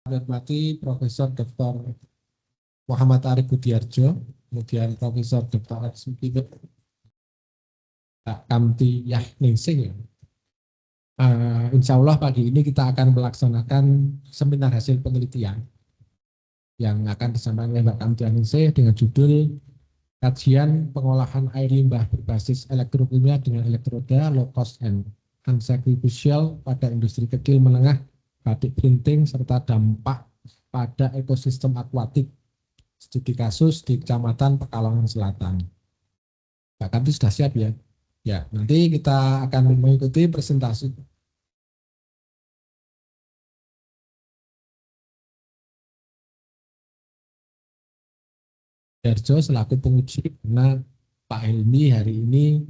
Hormati Profesor Dr. Muhammad Arif Budiarjo, kemudian Profesor Dr. Eksekutif Kamti Yahningsing. Insya Allah pagi ini kita akan melaksanakan seminar hasil penelitian yang akan disampaikan oleh Mbak Kamti Yahningsing dengan judul Kajian Pengolahan Air Limbah Berbasis Elektrokimia dengan Elektroda Low Cost and Unsacrificial pada industri kecil menengah, batik printing, serta dampak pada ekosistem akuatik. Studi kasus di Kecamatan Pekalongan Selatan. Mbak Kamti sudah siap ya? Ya, nanti kita akan mengikuti presentasi. Darjo selaku penguji, karena Pak Helmi hari ini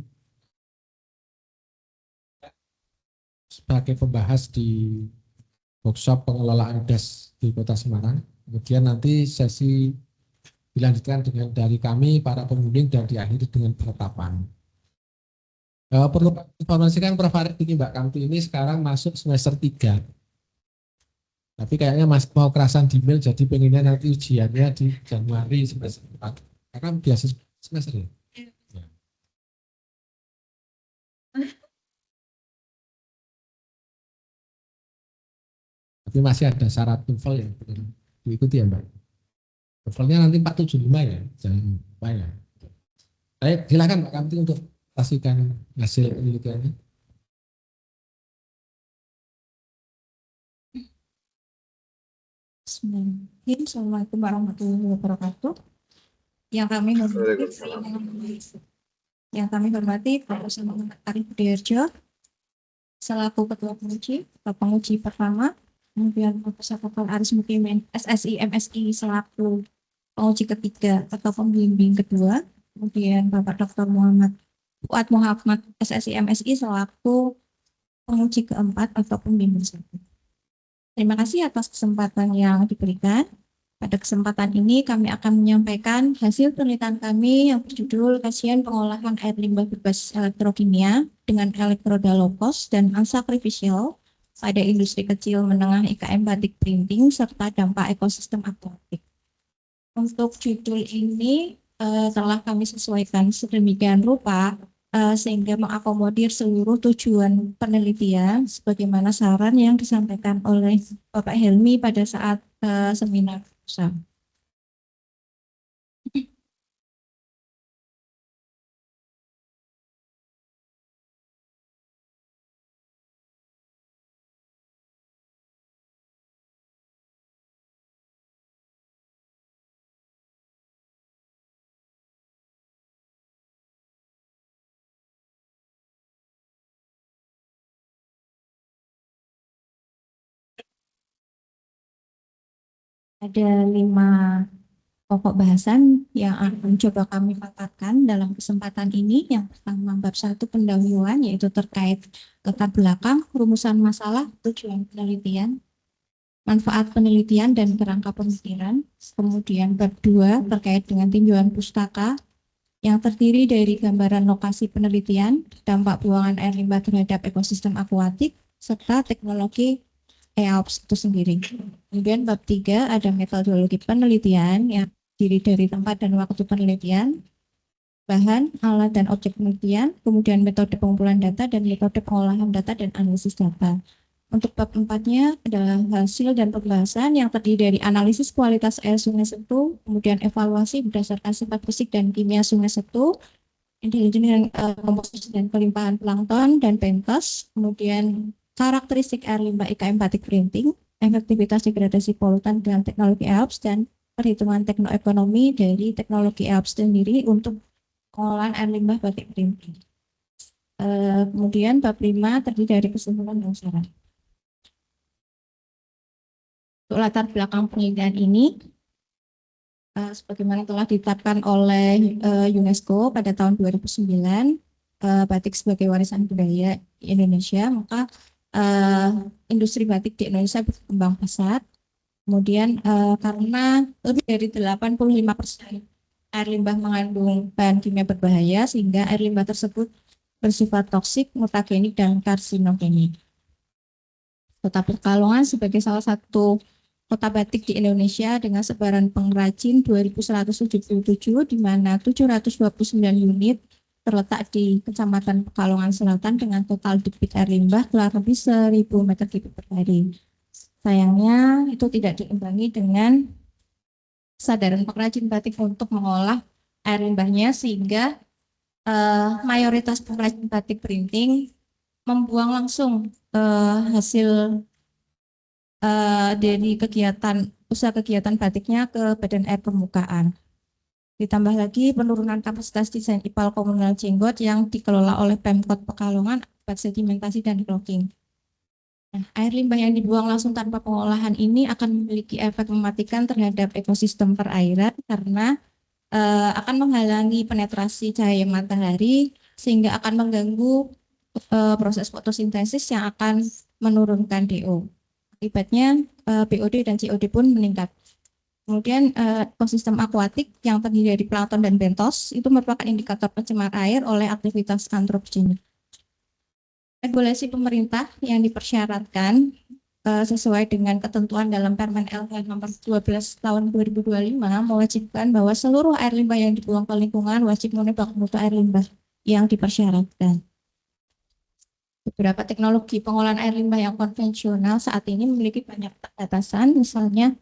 sebagai pembahas di workshop pengelolaan DAS di Kota Semarang. Kemudian nanti sesi dilanjutkan dengan dari kami, para pembimbing, dan diakhiri dengan penetapan. Perlu informasikan Prof. Arif ini Mbak Kamti ini sekarang masuk semester 3. Tapi kayaknya masih mau kerasan di mail, jadi pengennya nanti ujiannya di Januari semester 4. Karena biasa semester ya? Ya. Tapi masih ada syarat TOEFL yang perlu diikuti ya Mbak. TOEFL-nya nanti 475 ya, jangan lupa ya. Baik, silakan Mbak Kamti untuk pastikan hasil penelitiannya. Bismillahirrahmanirrahim. Assalamualaikum warahmatullahi wabarakatuh. Yang kami hormati Profesor Muhammad Arif Budiarjo selaku Ketua Penguji pertama, kemudian Profesor Dr. Aris Mukimin SSI MSI selaku penguji ketiga atau pembimbing kedua, kemudian Bapak Dr. Fuad Muhammad SSI MSI selaku penguji keempat atau pembimbing satu. Terima kasih atas kesempatan yang diberikan. Pada kesempatan ini kami akan menyampaikan hasil penelitian kami yang berjudul Kajian Pengolahan Air Limbah Berbasis Elektrokimia dengan Elektroda Low Cost dan Unsacrificial pada industri kecil menengah IKM batik printing serta dampak ekosistem akuatik. Untuk judul ini telah kami sesuaikan sedemikian rupa sehingga mengakomodir seluruh tujuan penelitian sebagaimana saran yang disampaikan oleh Bapak Helmi pada saat seminar. Ada 5 pokok bahasan yang akan coba kami paparkan dalam kesempatan ini. Yang pertama, bab 1 pendahuluan, yaitu terkait latar belakang, rumusan masalah, tujuan penelitian, manfaat penelitian dan kerangka pemikiran. Kemudian bab 2 terkait dengan tinjauan pustaka yang terdiri dari gambaran lokasi penelitian, dampak buangan air limbah terhadap ekosistem akuatik, serta teknologi EAOPS itu sendiri. Kemudian bab 3 ada metodologi penelitian yang terdiri dari tempat dan waktu penelitian, bahan, alat, dan objek penelitian, kemudian metode pengumpulan data dan metode pengolahan data dan analisis data. Untuk bab 4-nya adalah hasil dan pembahasan yang terdiri dari analisis kualitas air Sungai Setu, kemudian evaluasi berdasarkan sifat fisik dan kimia Sungai Setu, intelijen komposisi dan kelimpahan plankton dan pentas, kemudian karakteristik air limbah IKM batik printing, efektivitas degradasi polutan dengan teknologi EAOPS, dan perhitungan teknoekonomi dari teknologi EAOPS sendiri untuk pengolahan air limbah batik printing. Kemudian bab 5 terdiri dari kesimpulan dan saran. Untuk latar belakang penelitian ini, sebagaimana telah ditetapkan oleh UNESCO pada tahun 2009, batik sebagai warisan budaya di Indonesia, maka industri batik di Indonesia berkembang pesat. Kemudian karena lebih dari 85% air limbah mengandung bahan kimia berbahaya, sehingga air limbah tersebut bersifat toksik, mutagenik, dan karsinogenik. Kota Pekalongan sebagai salah satu kota batik di Indonesia dengan sebaran pengrajin 2.177, di mana 729 unit terletak di Kecamatan Pekalongan Selatan dengan total debit air limbah kurang lebih 1.000 meter kubik per hari. Sayangnya itu tidak diimbangi dengan kesadaran pengrajin batik untuk mengolah air limbahnya, sehingga mayoritas pengrajin batik printing membuang langsung hasil dari usaha kegiatan batiknya ke badan air permukaan. Ditambah lagi penurunan kapasitas desain IPAL komunal Jenggot yang dikelola oleh Pemkot Pekalongan akibat sedimentasi dan clogging. Nah, air limbah yang dibuang langsung tanpa pengolahan ini akan memiliki efek mematikan terhadap ekosistem perairan karena akan menghalangi penetrasi cahaya matahari sehingga akan mengganggu proses fotosintesis yang akan menurunkan DO. Akibatnya BOD dan COD pun meningkat. Kemudian ekosistem akuatik yang terdiri dari plankton dan bentos itu merupakan indikator pencemar air oleh aktivitas antropogenik. Regulasi pemerintah yang dipersyaratkan sesuai dengan ketentuan dalam Permen LH nomor 12 tahun 2025 mewajibkan bahwa seluruh air limbah yang dibuang ke lingkungan wajib memenuhi baku mutu air limbah yang dipersyaratkan. Beberapa teknologi pengolahan air limbah yang konvensional saat ini memiliki banyak batasan, misalnya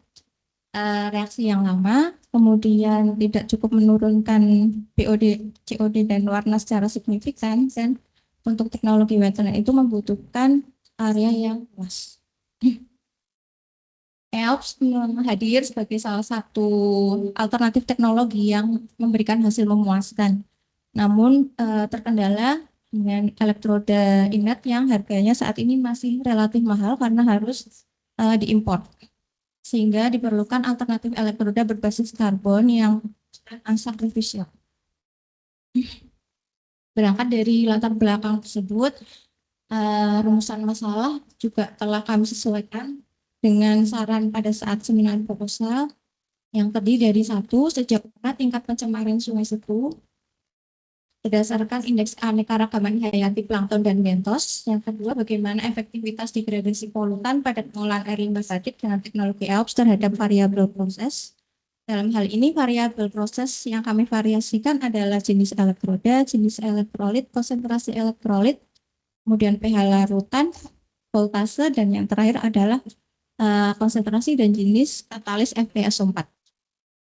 reaksi yang lama, kemudian tidak cukup menurunkan BOD, COD, dan warna secara signifikan, dan untuk teknologi wetland itu membutuhkan area yang luas. EOPS hadir sebagai salah satu alternatif teknologi yang memberikan hasil memuaskan, namun terkendala dengan elektroda inert yang harganya saat ini masih relatif mahal karena harus diimpor. Sehingga diperlukan alternatif elektroda berbasis karbon yang unsacrificial. Berangkat dari latar belakang tersebut, rumusan masalah juga telah kami sesuaikan dengan saran pada saat seminar proposal yang terdiri dari satu, sejak mana tingkat pencemaran Sungai Setu berdasarkan indeks keanekaragaman hayati plankton dan bentos. Yang kedua, bagaimana efektivitas degradasi polutan pada pengolahan air limbah batik dengan teknologi EOPS terhadap variabel proses. Dalam hal ini, variabel proses yang kami variasikan adalah jenis elektroda, jenis elektrolit, konsentrasi elektrolit, kemudian pH larutan, voltase, dan yang terakhir adalah konsentrasi dan jenis katalis FeSO4.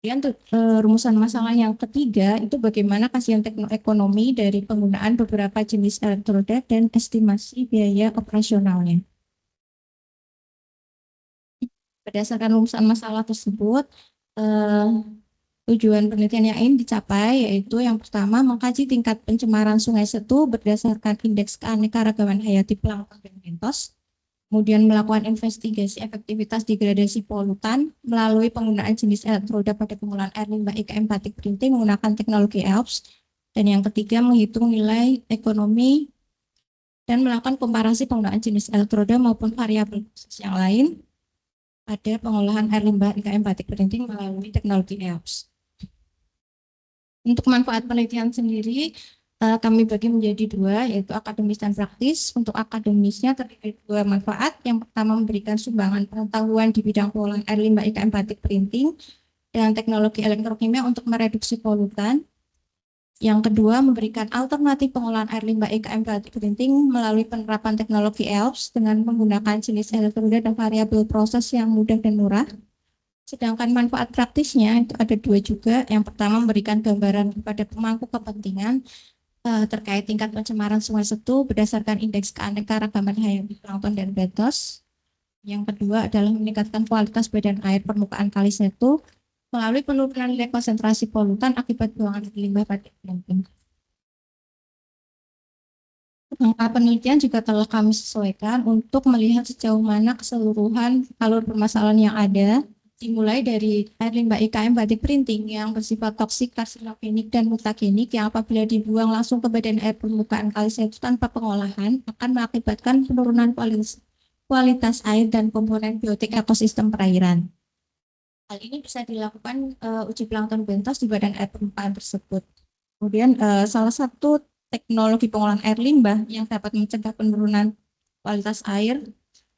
Kemudian untuk rumusan masalah yang ketiga itu bagaimana kajian teknoekonomi dari penggunaan beberapa jenis elektroda dan estimasi biaya operasionalnya. Berdasarkan rumusan masalah tersebut, tujuan penelitian yang ingin dicapai yaitu yang pertama mengkaji tingkat pencemaran Sungai Setu berdasarkan indeks keanekaragaman hayati plankton dan bentos. Kemudian melakukan investigasi efektivitas degradasi polutan melalui penggunaan jenis elektroda pada pengolahan air limbah IKM batik printing menggunakan teknologi EOPS. Dan yang ketiga menghitung nilai ekonomi dan melakukan komparasi penggunaan jenis elektroda maupun variabel yang lain pada pengolahan air limbah IKM batik printing melalui teknologi EOPS. Untuk manfaat penelitian sendiri, kami bagi menjadi dua, yaitu akademis dan praktis. Untuk akademisnya terdiri dari dua manfaat. Yang pertama memberikan sumbangan pengetahuan di bidang pengolahan air limbah IKM batik printing dan teknologi elektrokimia untuk mereduksi polutan. Yang kedua memberikan alternatif pengolahan air limbah IKM batik printing melalui penerapan teknologi EOPS dengan menggunakan jenis elektroda dan variabel proses yang mudah dan murah. Sedangkan manfaat praktisnya itu ada dua juga. Yang pertama memberikan gambaran kepada pemangku kepentingan terkait tingkat pencemaran Sungai Setu berdasarkan indeks keanekaragaman hayati plankton dan bentos. Yang kedua adalah meningkatkan kualitas badan air permukaan Kali Setu melalui penurunan nilai konsentrasi polutan akibat buangan limbah batik printing. Angka penelitian juga telah kami sesuaikan untuk melihat sejauh mana keseluruhan alur permasalahan yang ada, dimulai dari air limbah IKM batik printing yang bersifat toksik, karsinogenik, dan mutagenik yang apabila dibuang langsung ke badan air permukaan Kali Setu tanpa pengolahan akan mengakibatkan penurunan kualitas air dan komponen biotik ekosistem perairan. Hal ini bisa dilakukan uji plankton bentos di badan air permukaan tersebut. Kemudian salah satu teknologi pengolahan air limbah yang dapat mencegah penurunan kualitas air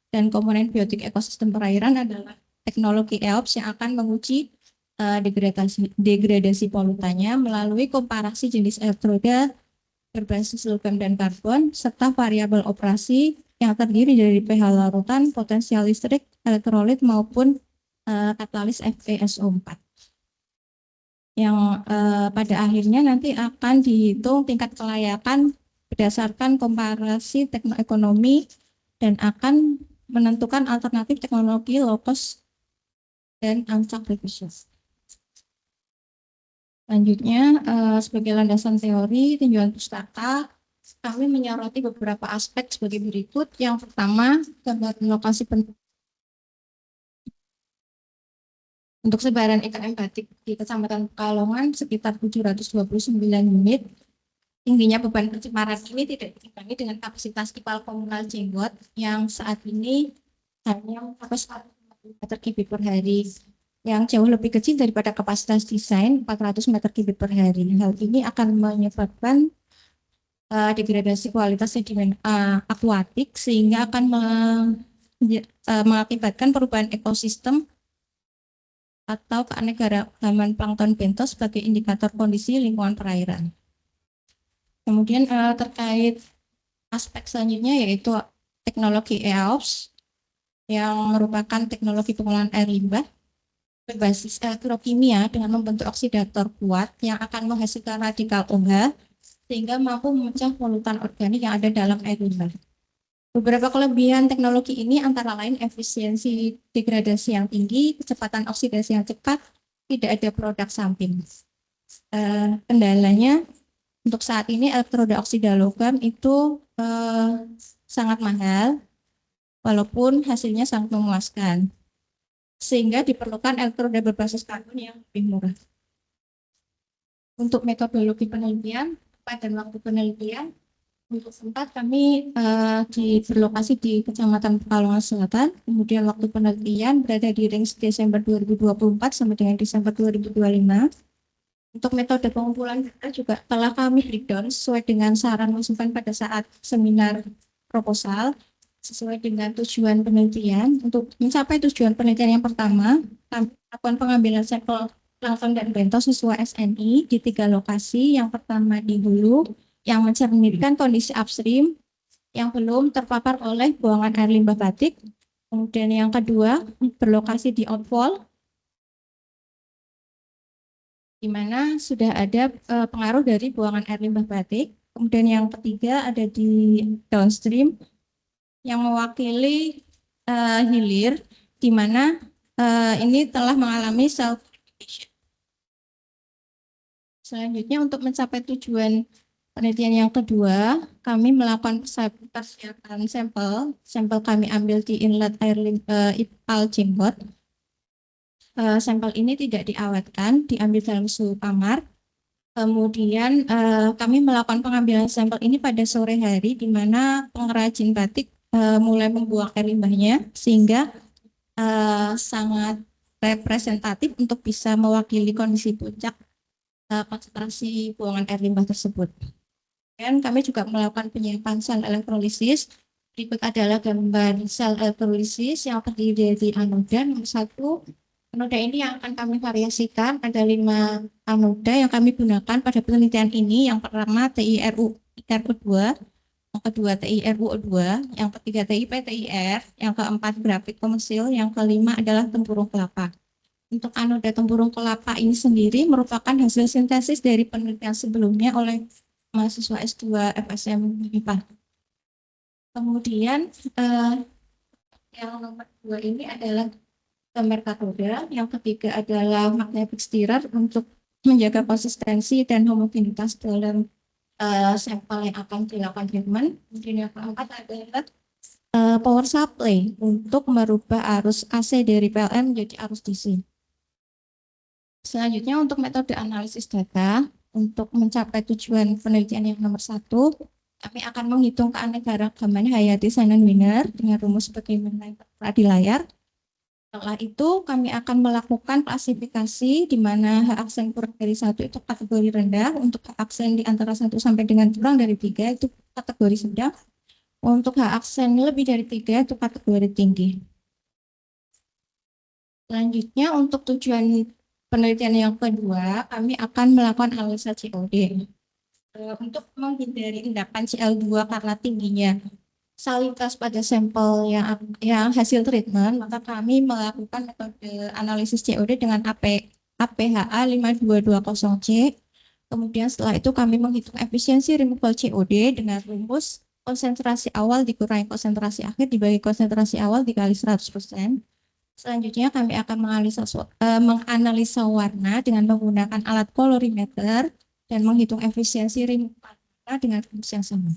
dan komponen biotik ekosistem perairan adalah teknologi EOPS yang akan menguji degradasi polutannya melalui komparasi jenis elektroda berbasis logam dan karbon, serta variabel operasi yang terdiri dari pH larutan, potensial listrik, elektrolit maupun katalis FeSO4. Yang pada akhirnya nanti akan dihitung tingkat kelayakan berdasarkan komparasi teknoekonomi dan akan menentukan alternatif teknologi low cost dan unsacrificious. Selanjutnya, sebagai landasan teori tinjauan pustaka, kami menyoroti beberapa aspek sebagai berikut. Yang pertama, gambar lokasi untuk sebaran IKM batik di Kecamatan Pekalongan sekitar 729 unit. Tingginya beban pencemaran ini tidak diimbangi dengan kapasitas ipal komunal Jenggot yang saat ini hanya mencapai 1 meter kubik per hari, yang jauh lebih kecil daripada kapasitas desain 400 meter kubik per hari. Hal ini akan menyebabkan degradasi kualitas sedimen akuatik sehingga akan mengakibatkan perubahan ekosistem atau keanekaragaman plankton bentos sebagai indikator kondisi lingkungan perairan. Kemudian terkait aspek selanjutnya yaitu teknologi EOPS yang merupakan teknologi pengolahan air limbah berbasis elektrokimia dengan membentuk oksidator kuat yang akan menghasilkan radikal OH sehingga mampu memecah polutan organik yang ada dalam air limbah. Beberapa kelebihan teknologi ini antara lain efisiensi degradasi yang tinggi, kecepatan oksidasi yang cepat, tidak ada produk samping. Kendalanya untuk saat ini elektroda oksida logam itu sangat mahal, walaupun hasilnya sangat memuaskan, sehingga diperlukan elektroda berbasis karbon yang lebih murah. Untuk metodologi penelitian, pada waktu penelitian, untuk tempat kami berlokasi di Kecamatan Pekalongan Selatan, kemudian waktu penelitian berada di range Desember 2024 sampai dengan Desember 2025. Untuk metode pengumpulan data juga telah kami breakdown sesuai dengan saran masukan pada saat seminar proposal, sesuai dengan tujuan penelitian. Untuk mencapai tujuan penelitian yang pertama, kami melakukan pengambilan sampel plankton dan bentos sesuai SNI di 3 lokasi. Yang pertama di hulu, yang mencerminkan kondisi upstream yang belum terpapar oleh buangan air limbah batik. Kemudian yang kedua, berlokasi di outfall, di mana sudah ada pengaruh dari buangan air limbah batik. Kemudian yang ketiga ada di downstream yang mewakili hilir, di mana ini telah mengalami self-purification. Selanjutnya untuk mencapai tujuan penelitian yang kedua, kami melakukan persiapan sampel. Sampel kami ambil di inlet air IPAL Jenggot. Sampel ini tidak diawetkan, diambil dalam suhu kamar. Kemudian kami melakukan pengambilan sampel ini pada sore hari, di mana pengrajin batik mulai membuang air limbahnya, sehingga sangat representatif untuk bisa mewakili kondisi puncak konsentrasi buangan air limbah tersebut. Dan kami juga melakukan penyiapan sel elektrolisis. Berikut adalah gambar sel elektrolisis yang terdiri dari anoda nomor 1. Anoda ini yang akan kami variasikan, ada 5 anoda yang kami gunakan pada penelitian ini. Yang pertama TiRu2, yang kedua TiRuO2, yang ketiga TiPTiR, yang keempat grafit komersil, yang kelima adalah tempurung kelapa. Untuk anoda tempurung kelapa ini sendiri merupakan hasil sintesis dari penelitian sebelumnya oleh mahasiswa S2 FSM MIPA. Kemudian yang nomor 2 ini adalah gambar katoda, yang ketiga adalah magnetic stirrer untuk menjaga konsistensi dan homogenitas dalam sampel yang akan dilakukan treatment. Kemudian yang keempat adalah power supply untuk merubah arus AC dari PLN menjadi arus DC. Selanjutnya untuk metode analisis data, untuk mencapai tujuan penelitian yang nomor 1, kami akan menghitung keanekaragaman hayati Shannon-Wiener dengan rumus sebagaimana di layar. Setelah itu kami akan melakukan klasifikasi di mana H aksen kurang dari 1 itu kategori rendah, untuk H aksen di antara 1 sampai dengan kurang dari 3 itu kategori sedang, untuk H aksen lebih dari 3 itu kategori tinggi. Selanjutnya untuk tujuan penelitian yang kedua, kami akan melakukan analisa COD. Untuk menghindari endapan Cl2 karena tingginya salinitas pada sampel yang hasil treatment, maka kami melakukan metode analisis COD dengan APHA 5220C. Kemudian setelah itu kami menghitung efisiensi removal COD dengan rumus konsentrasi awal dikurangi konsentrasi akhir dibagi konsentrasi awal dikali 100%. Selanjutnya kami akan menganalisa warna dengan menggunakan alat kolorimeter dan menghitung efisiensi removal warna dengan rumus yang sama.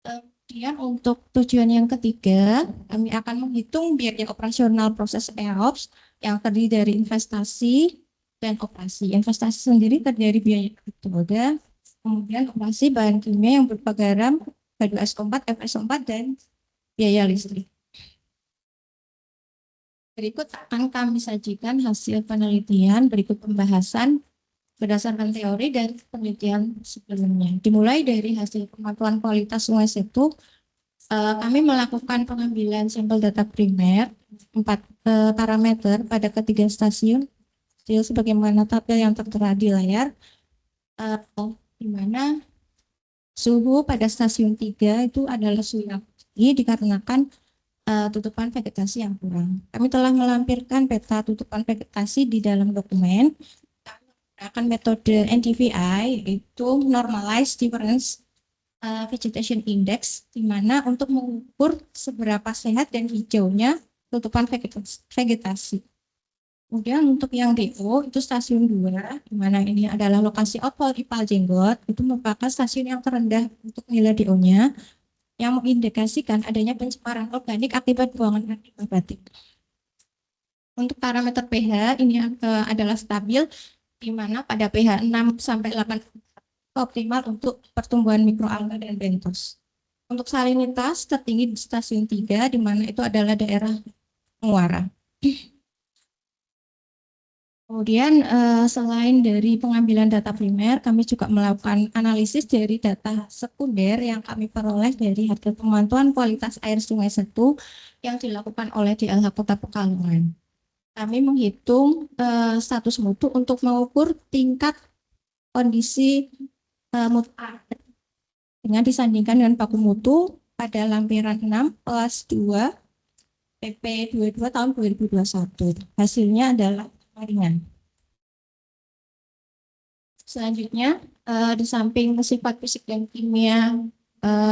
Kemudian untuk tujuan yang ketiga, kami akan menghitung biaya operasional proses EOPS yang terdiri dari investasi dan operasi. Investasi sendiri terdiri dari biaya metode, kemudian operasi bahan kimia yang berupa garam, H2SO4, FSO4, dan biaya listrik. Berikut akan kami sajikan hasil penelitian berikut pembahasan berdasarkan teori dan penelitian sebelumnya. Dimulai dari hasil pemantauan kualitas sungai Setu, kami melakukan pengambilan sampel data primer 4 parameter pada ketiga stasiun, sebagaimana tabel yang tertera di layar, di mana suhu pada stasiun 3 itu adalah suhu yang tinggi dikarenakan tutupan vegetasi yang kurang. Kami telah melampirkan peta tutupan vegetasi di dalam dokumen. Kami menggunakan metode NDVI, yaitu Normalized Difference Vegetation Index, di mana untuk mengukur seberapa sehat dan hijaunya tutupan vegetasi. Kemudian untuk yang DO itu stasiun 2, di mana ini adalah lokasi outfall IPAL Jenggot, itu merupakan stasiun yang terendah untuk nilai DO-nya, yang mengindikasikan adanya pencemaran organik akibat buangan limbah batik. Untuk parameter pH ini adalah stabil, di mana pada pH 6 sampai 8 optimal untuk pertumbuhan mikroalga dan bentos. Untuk salinitas tertinggi di stasiun 3, di mana itu adalah daerah Muara. Kemudian selain dari pengambilan data primer, kami juga melakukan analisis dari data sekunder yang kami peroleh dari hasil pemantauan kualitas air Sungai Setu yang dilakukan oleh DLH Kota Pekalongan. Kami menghitung status mutu untuk mengukur tingkat kondisi mutu air dengan disandingkan dengan baku mutu pada lampiran 6 kelas 2 PP 22 tahun 2021. Hasilnya adalah ringan. Selanjutnya, di samping sifat fisik dan kimia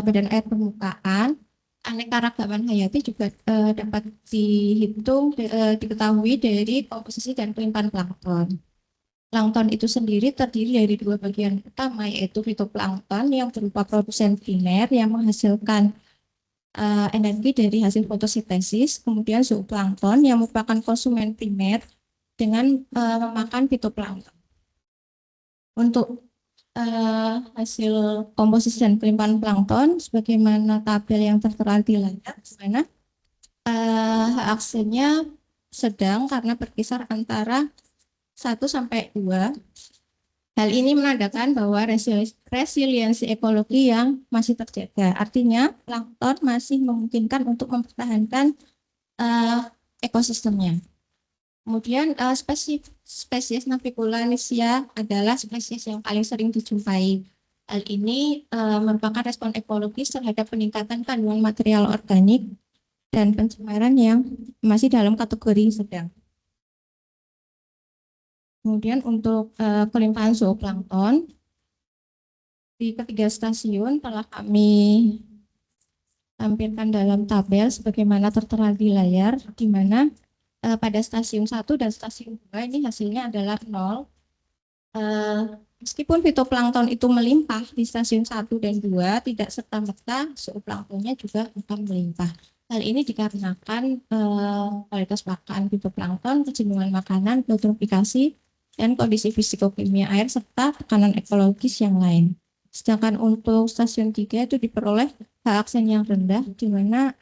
badan air permukaan, aneka-ragaman hayati juga dapat dihitung, diketahui dari komposisi dan pelimpahan plankton. Plankton itu sendiri terdiri dari 2 bagian utama, yaitu fitoplankton yang berupa produsen primer yang menghasilkan energi dari hasil fotosintesis, kemudian zooplankton yang merupakan konsumen primer dengan memakan fitoplankton. Untuk hasil komposisi dan pelimpahan plankton, sebagaimana tabel yang tertera di layar, di mana aksennya sedang karena berkisar antara 1 sampai 2. Hal ini menandakan bahwa resiliensi ekologi yang masih terjaga. Artinya, plankton masih memungkinkan untuk mempertahankan ekosistemnya. Kemudian spesies Navicula nisia adalah spesies yang paling sering dijumpai. Hal ini merupakan respon ekologis terhadap peningkatan kandungan material organik dan pencemaran yang masih dalam kategori sedang. Kemudian untuk pelimpahan zooplankton di ketiga stasiun telah kami tampilkan dalam tabel sebagaimana tertera di layar, di mana pada stasiun 1 dan stasiun 2 ini hasilnya adalah 0. Meskipun fitoplankton itu melimpah di stasiun 1 dan 2, tidak serta-merta zooplanktonnya juga akan melimpah. Hal ini dikarenakan kualitas pakan fitoplankton, kejenuhan makanan, eutrofikasi, dan kondisi fisikokimia air serta tekanan ekologis yang lain. Sedangkan untuk stasiun 3 itu diperoleh aksen yang rendah, di mana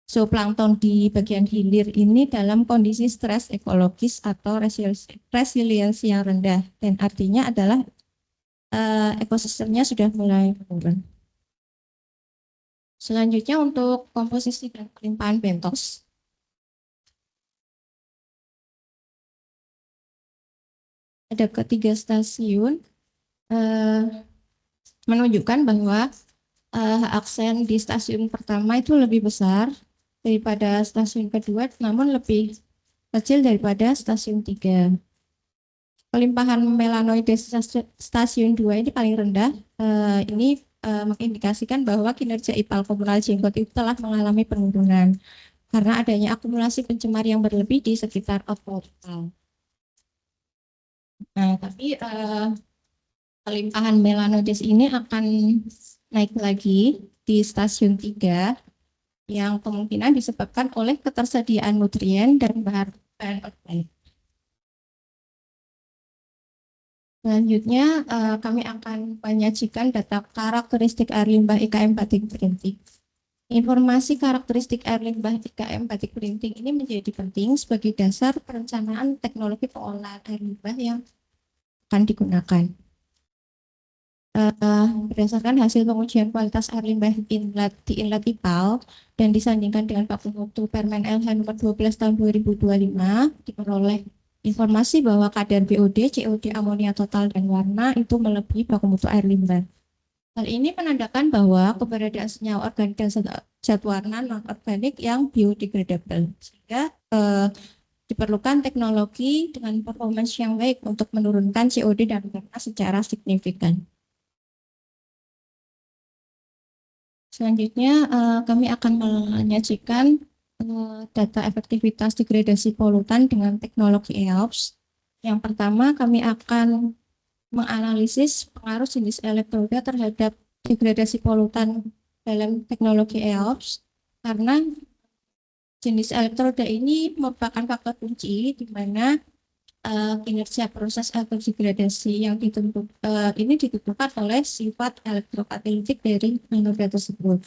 zooplankton di bagian hilir ini dalam kondisi stres ekologis atau resiliensi yang rendah, dan artinya adalah ekosistemnya sudah mulai menurun. Selanjutnya untuk komposisi dan pelimpahan bentos. ada ketiga stasiun menunjukkan bahwa aksen di stasiun pertama itu lebih besar daripada stasiun kedua, namun lebih kecil daripada stasiun 3. Pelimpahan melanoide stasiun 2 ini paling rendah. Ini mengindikasikan bahwa kinerja ipal komunal jenggot itu telah mengalami penurunan karena adanya akumulasi pencemar yang berlebih di sekitar outflow ipal. Nah, tapi pelimpahan melanoides ini akan naik lagi di stasiun 3 yang kemungkinan disebabkan oleh ketersediaan nutrien dan bahan organik. Selanjutnya, kami akan menyajikan data karakteristik air limbah IKM Batik Printing. Informasi karakteristik air limbah IKM Batik Printing ini menjadi penting sebagai dasar perencanaan teknologi pengolahan air limbah yang akan digunakan. Berdasarkan hasil pengujian kualitas air limbah di inlet IPAL dan disandingkan dengan baku mutu Permen LH nomor 12 tahun 2025, diperoleh informasi bahwa kadar BOD, COD, amonia total, dan warna itu melebihi baku mutu air limbah. Hal ini menandakan bahwa keberadaan senyawa organik dan zat warna non-organik yang biodegradable, sehingga diperlukan teknologi dengan performance yang baik untuk menurunkan COD dan warna secara signifikan. Selanjutnya, kami akan menyajikan data efektivitas degradasi polutan dengan teknologi EOPS. Yang pertama, kami akan menganalisis pengaruh jenis elektroda terhadap degradasi polutan dalam teknologi EOPS, karena jenis elektroda ini merupakan faktor kunci di mana kinerja proses elektrodegradasi yang ini ditentukan oleh sifat elektrokatalitik dari anoda tersebut.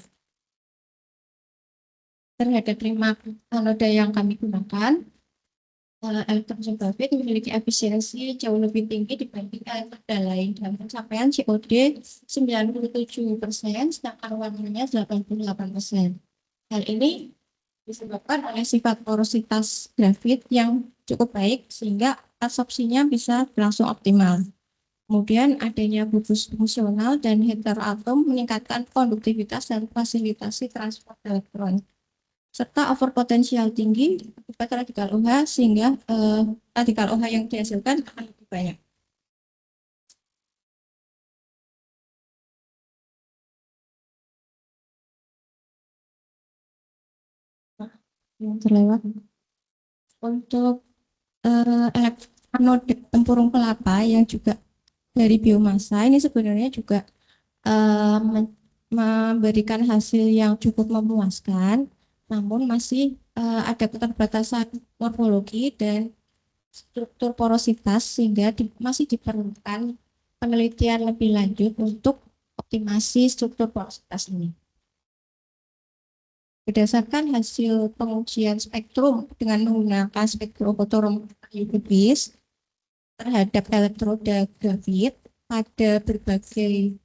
Terhadap 5 anoda yang kami gunakan, elektrolysis sulfit memiliki efisiensi jauh lebih tinggi dibanding elektroda lain dan pencapaian COD 97%, sedangkan warnanya 88%. Hal ini disebabkan oleh sifat porositas grafit yang cukup baik sehingga absorpsinya bisa berlangsung optimal. Kemudian adanya bubus fungsional dan heteroatom meningkatkan konduktivitas dan fasilitasi transport elektron, serta overpotensial tinggi akibat radikal OH sehingga radikal OH yang dihasilkan akan lebih banyak. Yang terlewat untuk anode tempurung kelapa yang juga dari biomasa ini sebenarnya juga memberikan hasil yang cukup memuaskan, namun masih ada keterbatasan morfologi dan struktur porositas sehingga masih diperlukan penelitian lebih lanjut untuk optimasi struktur porositas ini. Berdasarkan hasil pengujian spektrum dengan menggunakan spektrofotometer UV-Vis terhadap elektroda grafit pada berbagai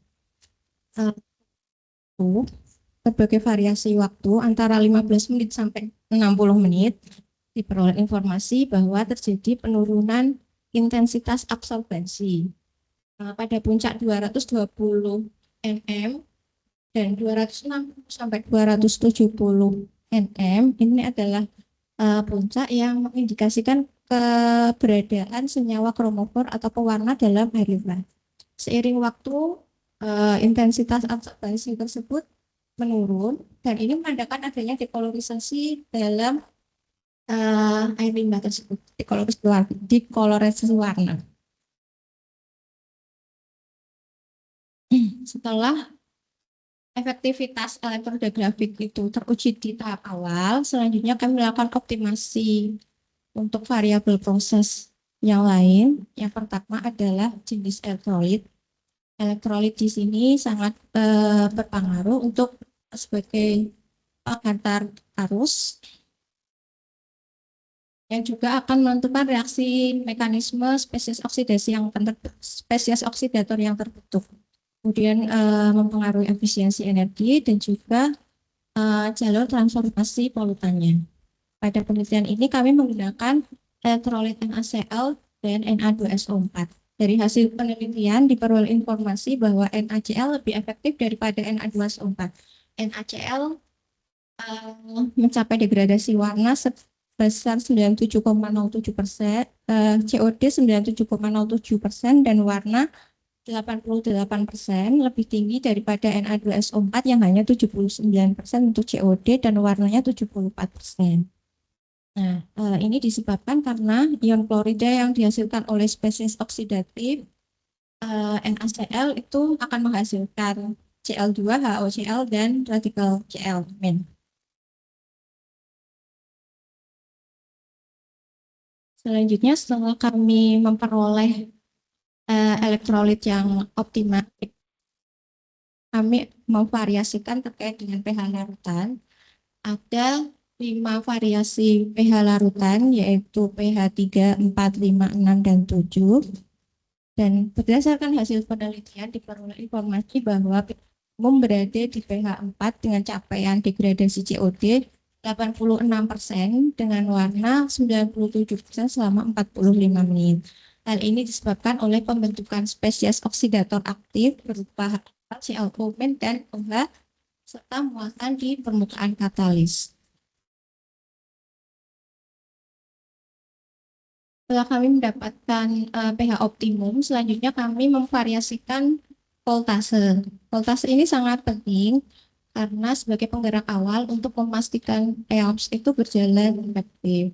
variasi waktu antara 15 menit sampai 60 menit, diperoleh informasi bahwa terjadi penurunan intensitas absorbensi pada puncak 220 nm dan 260 sampai 270 nm. Ini adalah puncak yang mengindikasikan keberadaan senyawa kromofor atau pewarna dalam air limbah. Seiring waktu, intensitas absorbensi tersebut menurun dan ini menandakan adanya dekolorisasi dalam air limbah tersebut, dekolorisasi warna. Setelah efektivitas elektroda grafit itu teruji di tahap awal, selanjutnya kami melakukan optimasi untuk variabel proses yang lain. Yang pertama adalah jenis elektrolit. Elektrolit di sini sangat berpengaruh untuk sebagai penghantar arus yang juga akan menentukan reaksi mekanisme spesies oksidasi spesies oksidator yang terbentuk. Kemudian mempengaruhi efisiensi energi dan juga jalur transformasi polutannya. Pada penelitian ini kami menggunakan elektrolit NaCl dan Na2SO4. Dari hasil penelitian diperoleh informasi bahwa NaCl lebih efektif daripada Na2SO4. NaCl mencapai degradasi warna sebesar 97,07%, COD 97,07%, dan warna 88% lebih tinggi daripada Na2SO4 yang hanya 79% untuk COD dan warnanya 74%. Nah, ini disebabkan karena ion klorida yang dihasilkan oleh spesies oksidatif NaCl itu akan menghasilkan Cl2, HOCl, dan radikal Cl-. Selanjutnya, setelah kami memperoleh elektrolit yang optimal, kami memvariasikan terkait dengan pH larutan. Ada 5 variasi pH larutan, yaitu pH 3, 4, 5, 6, dan 7. Dan berdasarkan hasil penelitian diperoleh informasi bahwa umum berada di pH 4 dengan capaian degradasi COD 86% dengan warna 97% selama 45 menit. Hal ini disebabkan oleh pembentukan spesies oksidator aktif berupa ClO dan OH serta muatan di permukaan katalis. Setelah kami mendapatkan pH optimum, selanjutnya kami memvariasikan voltase. Voltase ini sangat penting karena sebagai penggerak awal untuk memastikan EOPS itu berjalan efektif.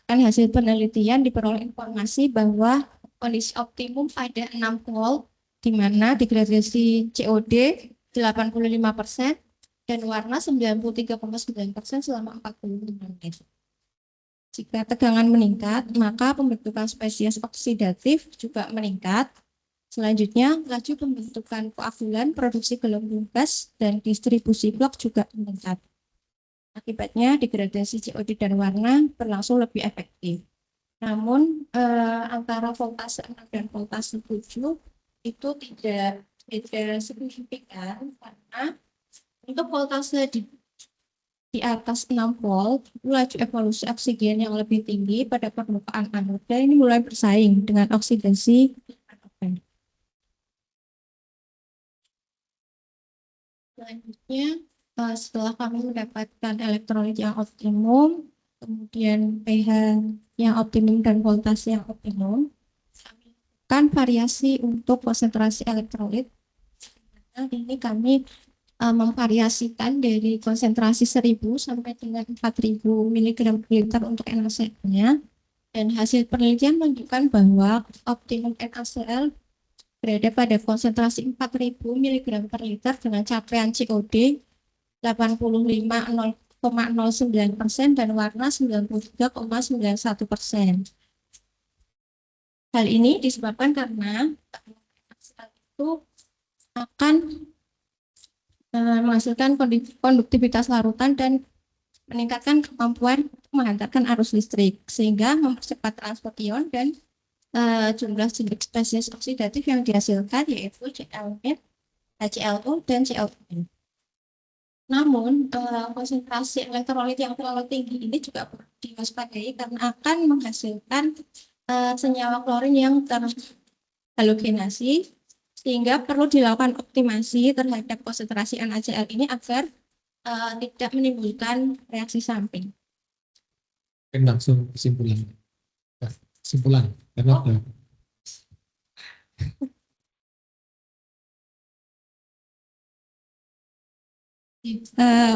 Kan hasil penelitian diperoleh informasi bahwa kondisi optimum ada 6 volt, di mana degradasi COD 85% dan warna 93,9% selama 45 menit. Jika tegangan meningkat, maka pembentukan spesies oksidatif juga meningkat. Selanjutnya, laju pembentukan koagulan, produksi gelembung gas, dan distribusi blok juga meningkat. Akibatnya, degradasi COD dan warna berlangsung lebih efektif. Namun, antara voltase 6 dan voltase 7 itu tidak signifikan karena untuk voltase di atas 6 volt, laju evolusi oksigen yang lebih tinggi pada permukaan anoda ini mulai bersaing dengan oksidasi anoda. Selanjutnya, setelah kami mendapatkan elektrolit yang optimum, kemudian pH yang optimum dan voltase yang optimum, kami lakukan variasi untuk konsentrasi elektrolit. Nah, ini kami memvariasikan dari konsentrasi 1000 sampai dengan 4000 mg per liter untuk NaCl-nya, dan hasil penelitian menunjukkan bahwa optimum NaCl berada pada konsentrasi 4000 mg per liter dengan capaian COD 85,09% dan warna 93,91%. Hal ini disebabkan karena NaCl itu akan menghasilkan konduktivitas larutan dan meningkatkan kemampuan menghantarkan arus listrik sehingga mempercepat transport ion dan jumlah spesies oksidatif yang dihasilkan yaitu ClN, HClO, dan ClO. Namun konsentrasi elektrolit yang terlalu tinggi ini juga perlu diwaspadai karena akan menghasilkan senyawa klorin yang terhalogenasi, sehingga perlu dilakukan optimasi terhadap konsentrasi NaCl ini agar tidak menimbulkan reaksi samping. Langsung kesimpulan. Kesimpulan. Karena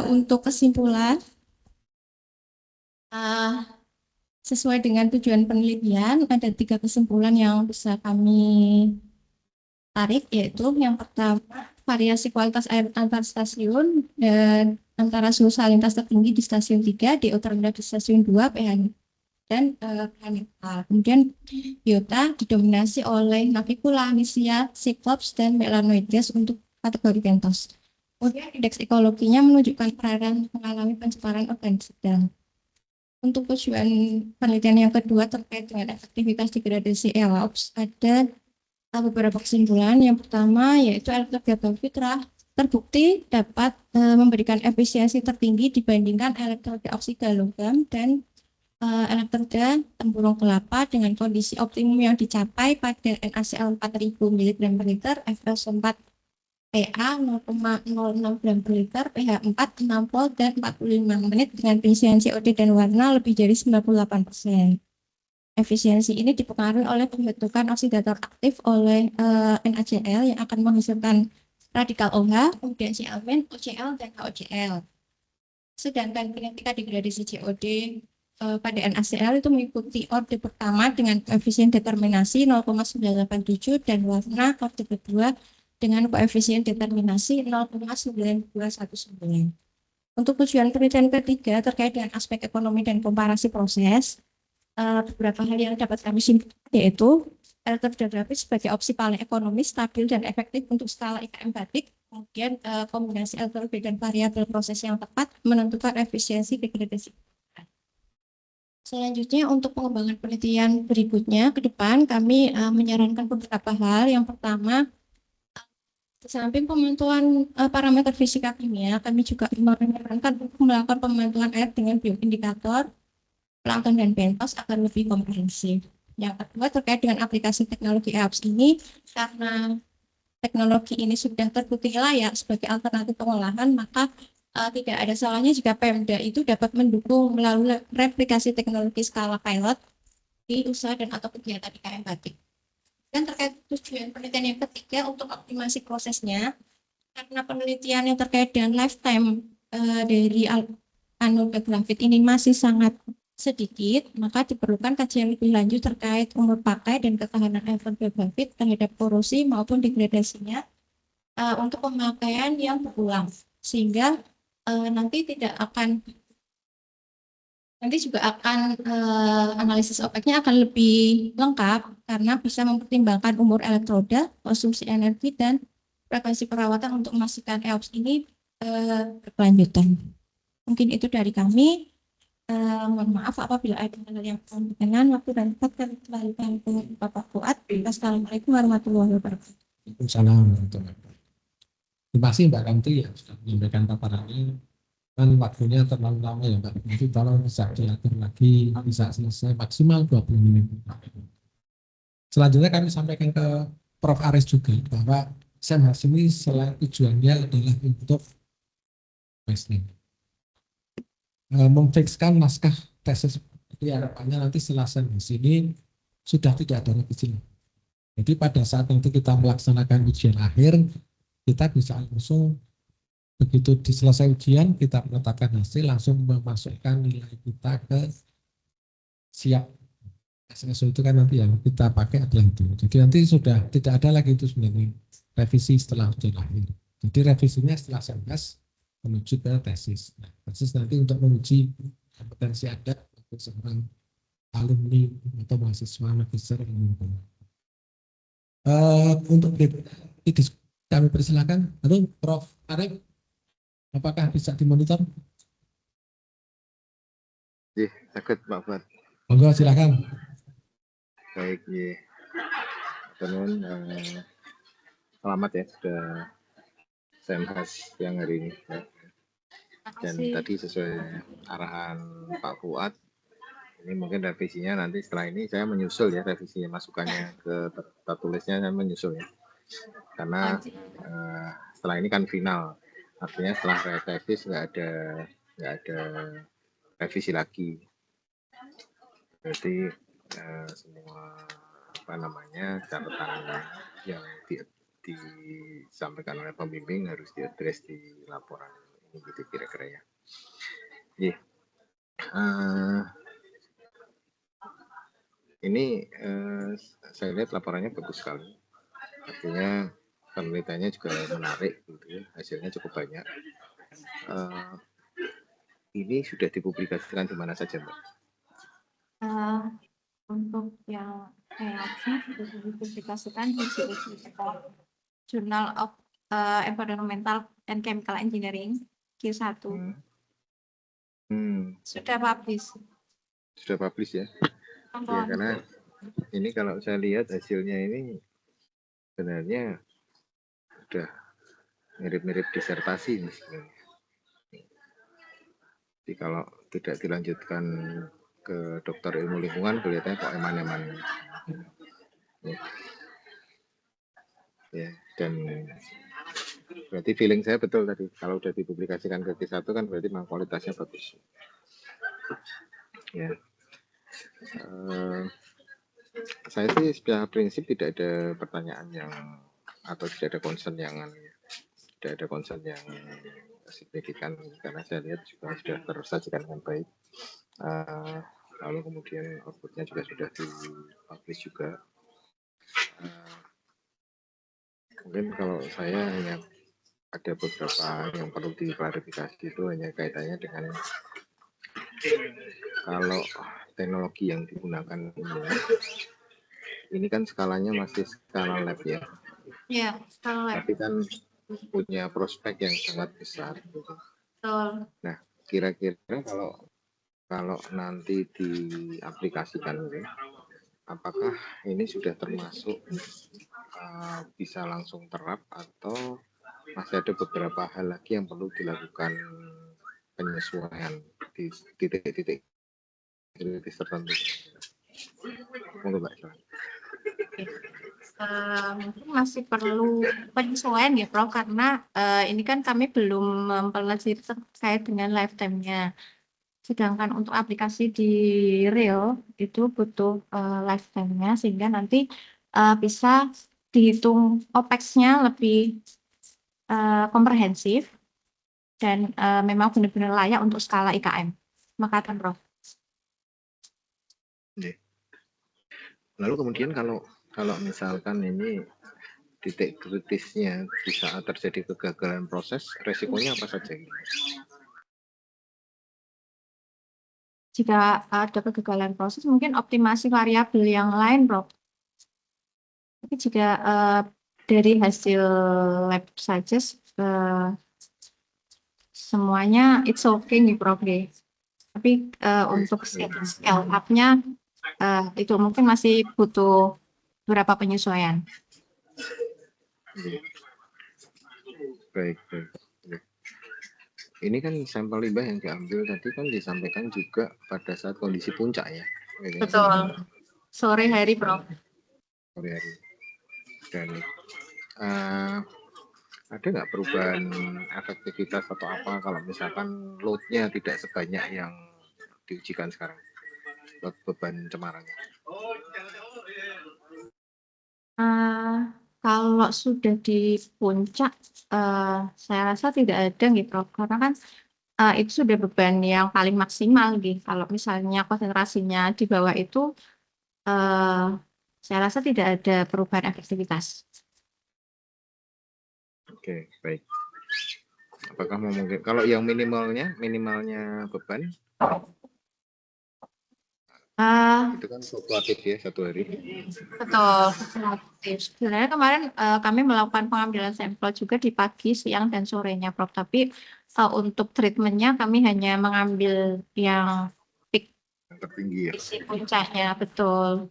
untuk kesimpulan, sesuai dengan tujuan penelitian, ada 3 kesimpulan yang bisa kami tarik, yaitu yang pertama, variasi kualitas air antar stasiun dan antara suhu salintas tertinggi di stasiun 3, DO terendah di stasiun 2, pH dan pH netral. Kemudian biota didominasi oleh Navicula, Nisia, Cyclops, dan Melanoides untuk kategori bentos. Kemudian indeks ekologinya menunjukkan perairan mengalami pencemaran organik sedang. Untuk tujuan penelitian yang kedua terkait dengan aktivitas degradasi EOPS, ada beberapa kesimpulan. Yang pertama yaitu elektrolit fitrah terbukti dapat memberikan efisiensi tertinggi dibandingkan elektrolit oksida logam dan elektroda tempurung kelapa dengan kondisi optimum yang dicapai pada NaCl 4000 mg per liter, FeSO4 PA 0,06 gram per liter, pH 4, 6 volt, dan 45 menit dengan pengisian COD dan warna lebih dari 98%. Efisiensi ini dipengaruhi oleh pembentukan oksidator aktif oleh NaCl yang akan menghasilkan radikal OH, kemudian Cl-, OCl, dan HOCl. Sedangkan kinetika degradasi COD pada NaCl itu mengikuti orde pertama dengan koefisien determinasi 0,987 dan warna orde kedua dengan koefisien determinasi 0,9219. Untuk tujuan penelitian ketiga terkait dengan aspek ekonomi dan komparasi proses, beberapa hal yang dapat kami simpulkan yaitu elektrohidrografi sebagai opsi paling ekonomis, stabil, dan efektif untuk skala IKM batik. Kemudian kombinasi elektrolik dan variabel proses yang tepat menentukan efisiensi degradasi. Selanjutnya untuk pengembangan penelitian berikutnya ke depan kami menyarankan beberapa hal. Yang pertama, di samping pemantuan parameter fisika kimia, kami juga menyarankan untuk melakukan pemantuan air dengan bioindikator plankton dan bentos agar lebih komprehensif. Yang kedua terkait dengan aplikasi teknologi EOPS ini, karena teknologi ini sudah terbukti layak sebagai alternatif pengolahan, maka tidak ada salahnya jika Pemda itu dapat mendukung melalui replikasi teknologi skala pilot di usaha dan atau kegiatan IKM batik. Dan terkait tujuan penelitian yang ketiga untuk optimasi prosesnya, karena penelitian yang terkait dengan lifetime dari anoda grafit ini masih sangat sedikit, maka diperlukan kajian lebih lanjut terkait umur pakai dan ketahanan anoda grafit terhadap korosi maupun degradasinya untuk pemakaian yang berulang, sehingga nanti juga akan analisis OPEC-nya akan lebih lengkap karena bisa mempertimbangkan umur elektroda, konsumsi energi, dan frekuensi perawatan untuk memastikan EOPS ini berkelanjutan. Mungkin itu dari kami. Mohon maaf apabila ada hal yang kurang berkenan, waktu dan tempat kami kembalikan ke Bapak Fuad. Assalamualaikum warahmatullahi wabarakatuh. Waalaikumsalam. Terima kasih Mbak Kanti yang sudah menyampaikan paparannya. Kan waktunya terlalu lama ya Mbak. Nanti tolong bisa diatur lagi, bisa selesai maksimal 20 menit. Selanjutnya kami sampaikan ke Prof. Aris juga bahwa SEMHAS ini selain tujuannya adalah untuk memfikskan naskah tesis seperti harapannya nanti setelah SEMHAS ini sudah tidak ada revisi. Jadi pada saat nanti kita melaksanakan ujian akhir, kita bisa langsung begitu diselesai ujian kita menetapkan hasil langsung memasukkan nilai kita ke siap SSO itu kan nanti yang kita pakai adalah itu. Jadi nanti sudah tidak ada lagi itu sebenarnya revisi setelah ujian akhir. Jadi revisinya setelah SEMHAS menuju ke tesis. Nah, tesis nanti untuk menguji kompetensi Anda untuk seorang alumni atau mahasiswa magister ilmu hukum. Untuk kami persilakan. Lalu Prof. Arif, apakah bisa dimonitor? Iya, sakit Pak Fuad. Monggo silakan. Baik, ya. Teman, selamat ya sudah SEMHAS yang hari ini. Ya. Dan tadi sesuai arahan Pak Fuad, ini mungkin revisinya nanti setelah ini saya menyusul ya revisinya masukannya ke tertulisnya saya menyusul ya. Karena setelah ini kan final, artinya setelah revis nggak ada revisi lagi. Jadi semua catatan yang disampaikan oleh pembimbing harus diadres di laporan ini gitu kira-kira ya. Ini saya lihat laporannya bagus sekali. Artinya penelitiannya juga menarik gitu ya, hasilnya cukup banyak. Ini sudah dipublikasikan di mana saja, Mbak? Untuk yang EOPS sudah dipublikasikan di Journal of Environmental and Chemical Engineering Q1. Sudah publish. Sudah publish ya? Ya, karena ini kalau saya lihat hasilnya ini sebenarnya sudah mirip-mirip disertasi ini sebenarnya. Jadi kalau tidak dilanjutkan ke dokter ilmu lingkungan kelihatannya kok eman-eman. Ya, dan berarti feeling saya betul tadi, kalau udah dipublikasikan ke Q1 kan berarti memang kualitasnya bagus. Ya, saya sih secara prinsip tidak ada pertanyaan yang atau tidak ada concern yang signifikan, karena saya lihat juga sudah tersajikan dengan baik. Lalu kemudian outputnya juga sudah dipublish juga. Mungkin kalau saya hanya ada beberapa yang perlu diklarifikasi, itu hanya kaitannya dengan kalau teknologi yang digunakan ini kan skalanya masih skala lab ya. Iya, skala lab. Tapi kan punya prospek yang sangat besar. Betul. Nah, kira-kira kalau nanti diaplikasikan, apakah ini sudah termasuk bisa langsung terap atau masih ada beberapa hal lagi yang perlu dilakukan penyesuaian di titik-titik tertentu? Monggo Mbak. Mungkin masih perlu penyesuaian ya Prof, karena ini kan kami belum mempelajari terkait dengan lifetime-nya. Sedangkan untuk aplikasi di real itu butuh lifetime-nya, sehingga nanti bisa dihitung OPEX-nya lebih komprehensif dan memang benar-benar layak untuk skala IKM. Makasih Prof. Lalu kemudian kalau misalkan ini titik kritisnya di saat terjadi kegagalan proses, resikonya apa saja? Jika ada kegagalan proses, mungkin optimasi variabel yang lain, Prof. Tapi jika dari hasil lab saja, semuanya it's okay nih, Prof. Tapi untuk scale up-nya itu mungkin masih butuh beberapa penyesuaian. Baik. Ini kan sampel limbah yang diambil tadi kan disampaikan juga pada saat kondisi puncak ya. Betul. Sore hari, Prof. Sore hari. Dan ada nggak perubahan efektivitas atau apa kalau misalkan load-nya tidak sebanyak yang diujikan sekarang? Load beban cemarannya. Kalau sudah di puncak, saya rasa tidak ada gitu, karena kan itu sudah beban yang paling maksimal gitu. Kalau misalnya konsentrasinya di bawah itu, saya rasa tidak ada perubahan efektivitas. Oke, baik. Apakah memungkinkan kalau yang minimalnya beban? Itu kan fluktuatif ya, satu hari. Betul, fluktuatif. Sebenarnya kemarin kami melakukan pengambilan sampel juga di pagi, siang, dan sorenya, Prof. Tapi untuk treatmentnya kami hanya mengambil yang peak yang tertinggi ya. Puncaknya, betul.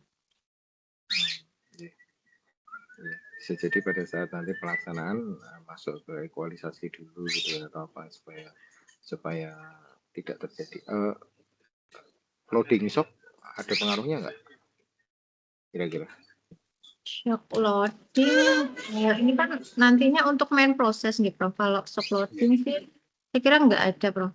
Bisa jadi pada saat nanti pelaksanaan masuk ke equalisasi dulu gitu atau apa supaya tidak terjadi loading shock. Ada pengaruhnya nggak? Kira-kira? Shock loading, ya ini kan nantinya untuk main proses nih, Prof. Kalau shock loading sih, saya kira nggak ada, Prof.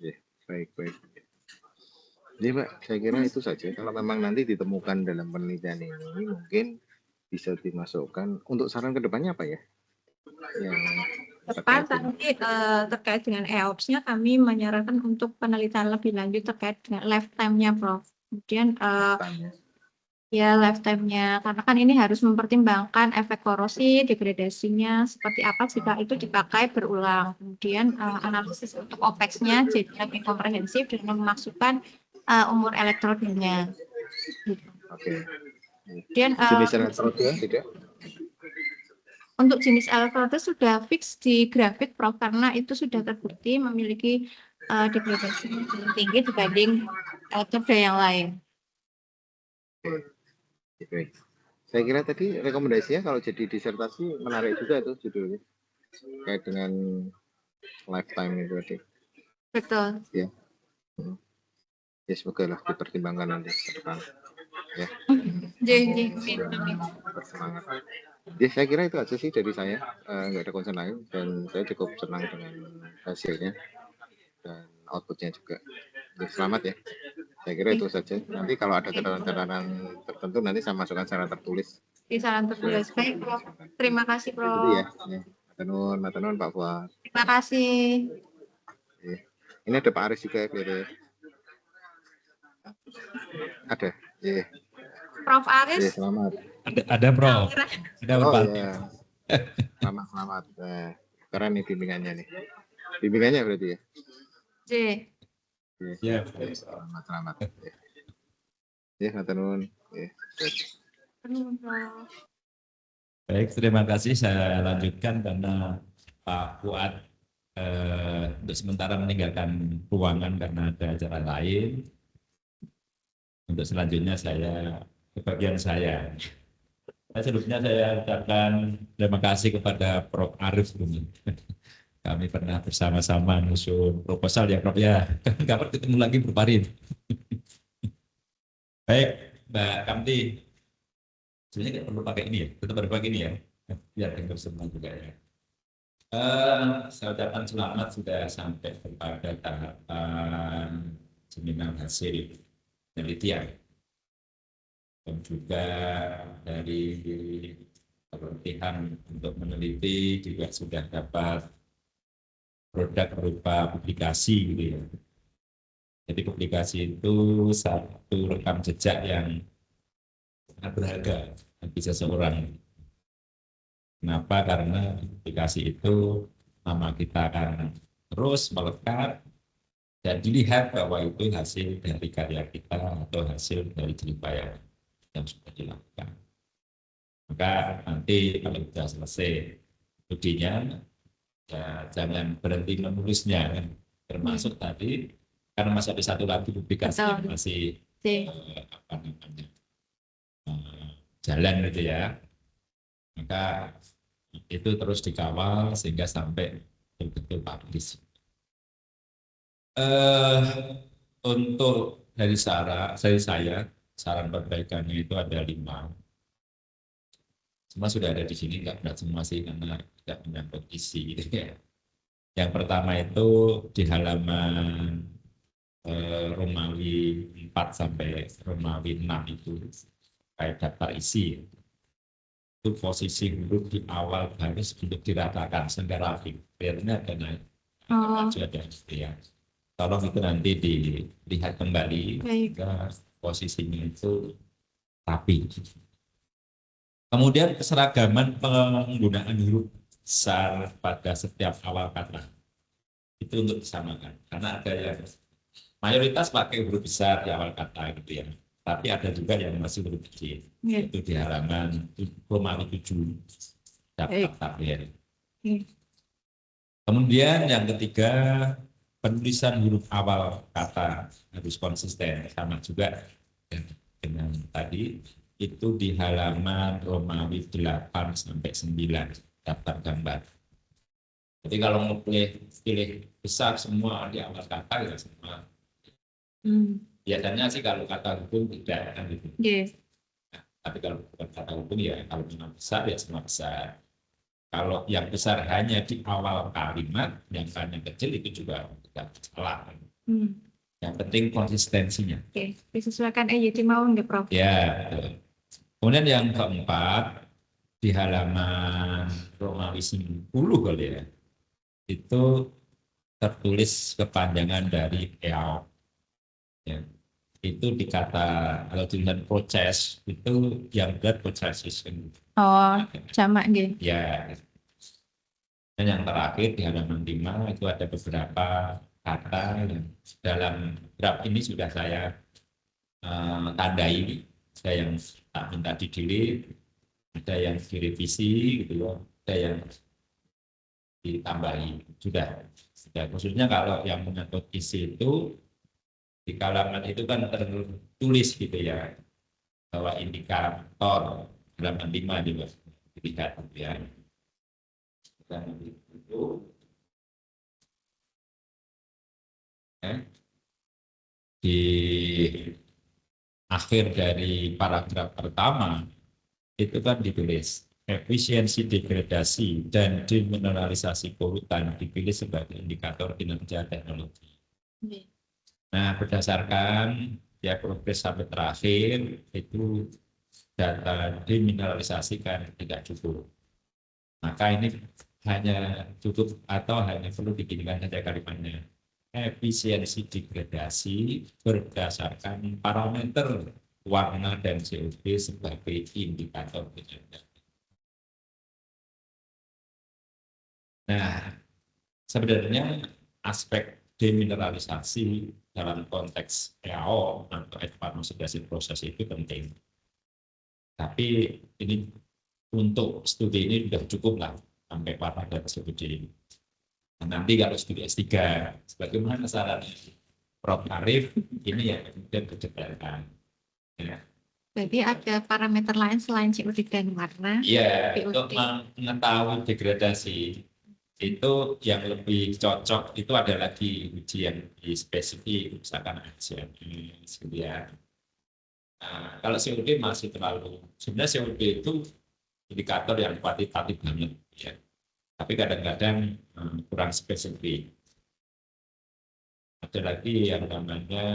Ya, baik. Jadi Mbak, saya kira itu saja. Kalau memang nanti ditemukan dalam penelitian ini, mungkin bisa dimasukkan untuk saran kedepannya apa ya? Yang Depan tadi terkait dengan EOPS-nya kami menyarankan untuk penelitian lebih lanjut terkait dengan lifetime-nya, Prof. Kemudian ya lifetime-nya, karena kan ini harus mempertimbangkan efek korosi, degradasinya seperti apa jika itu dipakai berulang. Kemudian analisis untuk OPEX-nya jadi lebih komprehensif dan memasukkan umur elektrodenya. Oke. Kemudian jenis elektrodnya tidak? Untuk jenis elektroda sudah fix di grafit, Prof, karena itu sudah terbukti memiliki degradasi yang tinggi dibanding elektroda yang lain. Oke. Saya kira tadi rekomendasinya kalau jadi disertasi menarik juga tuh judulnya. Kayak dengan lifetime itu tadi. Betul. Ya. Ya semoga lah dipertimbangkan nanti ke depan. Ya. Bersemangat. Ya saya kira itu aja sih dari saya. Nggak ada concern lain dan saya cukup senang dengan hasilnya dan outputnya juga. Ya, selamat ya. Saya kira itu saja. Nanti kalau ada catatan-catatan tertentu nanti saya masukkan secara tertulis. Di saran tertulis. Baik, Prof. Terima kasih, Jadi Prof. ya. Matur nuwun Pak Fuad. Terima kasih. Ya. Ini ada Pak Aris juga ya, ada. Ya. Prof Aris. Ya, selamat. Ada Prof. Ada Oh Pak. ya. Selamat. Keren nih bimbingannya nih. Bimbingannya berarti ya. J. Ya. Selamat. Ya, matur nuwun. Ya. Baik, terima kasih. Saya lanjutkan karena Pak Fuad untuk sementara meninggalkan ruangan karena ada acara lain. Untuk selanjutnya saya ke bagian saya. Sebelumnya saya ucapkan terima kasih kepada Prof. Arif. Kami pernah bersama-sama menyusun proposal ya Prof ya. Kapan ketemu lagi Prof Arif. Baik, Mbak Kamti. Sebenarnya nggak perlu pakai ini ya, tetap perlu pakai ini ya. Biar dengar semua juga ya. Saya ucapkan selamat sudah sampai kepada tahapan seminar hasil penelitian. Dan juga dari pelatihan untuk meneliti juga sudah dapat produk berupa publikasi gitu ya. Jadi publikasi itu satu rekam jejak yang sangat berharga bagi seseorang. Kenapa? Karena publikasi itu nama kita akan terus melekat dan dilihat bahwa itu hasil dari karya kita atau hasil dari jeripaya yang sudah dilakukan. Maka nanti kalau sudah selesai studinya, ya jangan berhenti menulisnya kan. Termasuk tadi karena masih ada satu lagi publikasi yang masih jalan gitu ya. Maka itu terus dikawal sehingga sampai betul-betul publish. Untuk dari saya saran perbaikannya itu ada 5. Semua sudah ada di sini, nggak berat semua sih karena tidak menyangkut isi gitu ya. Yang pertama itu di halaman Romawi 4 sampai Romawi 6 itu kayak daftar isi. Itu posisi huruf di awal harus untuk diratakan sehingga rapi. Biarnya ada naik. Ada ya. Tolong itu nanti dilihat kembali sehingga posisinya itu rapi. Kemudian keseragaman penggunaan huruf besar pada setiap awal kata itu untuk disamakan karena ada yang mayoritas pakai huruf besar di awal kata gitu ya, tapi ada juga yang masih huruf kecil. Itu di halaman Romawi 7 dapat tabel. Kemudian yang ketiga, penulisan huruf awal kata harus konsisten sama juga dengan tadi. Itu di halaman Romawi 8 sampai 9 daftar gambar. Jadi kalau mau pilih besar semua di awal kata ya semua. Biasanya sih kalau kata hukum tidak kan gitu. Nah, tapi kalau bukan kata hukum ya kalau memang besar ya semua besar. Kalau yang besar hanya di awal kalimat, yang hanya kecil itu juga tidak salah. Yang penting konsistensinya. Oke, disesuaikan jadi mau nggak Prof? Ya, betul. Kemudian yang keempat, di halaman Romawi 10 kali ya, itu tertulis kepanjangan dari EAO. Ya. Itu dikata, kalau tulisan proses, itu yang benar proses. Oh, sama gitu. Ya. Dan yang terakhir di halaman 5 itu ada beberapa kata yang dalam draft ini sudah saya tandai. Ada yang tak minta di-delete, ada yang direvisi gitu loh, ada yang ditambahi. Sudah. Khususnya kalau yang menyangkut isi itu di halaman itu kan tertulis gitu ya bahwa indikator halaman 5 juga dilihat ya. Dan itu Ya. Di akhir dari paragraf pertama itu kan ditulis efisiensi degradasi dan demineralisasi polutan dipilih sebagai indikator kinerja teknologi. Nah, berdasarkan ya progres sampai terakhir itu data demineralisasi kan tidak cukup. Maka ini hanya cukup atau hanya perlu diginikan saja kalimatnya. Efisiensi degradasi berdasarkan parameter warna dan COD sebagai indikator kinerja. Nah, sebenarnya aspek demineralisasi dalam konteks EAO atau advanced oxidation process itu penting. Tapi ini untuk studi ini sudah cukup lah sampai paragraf COD. Nah, nanti kalau studi S3, sebagaimana sarannya Prof. Arif, ini yang kemudian didetailkan. Ya. Berarti ada parameter lain selain COD dan warna? Iya, POD. untuk mengetahui degradasi itu yang lebih cocok itu ada lagi uji yang lebih spesifik, misalkan HCMS, gitu ya. Nah, kalau COD masih terlalu, sebenarnya COD itu indikator yang kuantitatif banget, ya. Tapi kadang-kadang kurang spesifik. Ada lagi yang namanya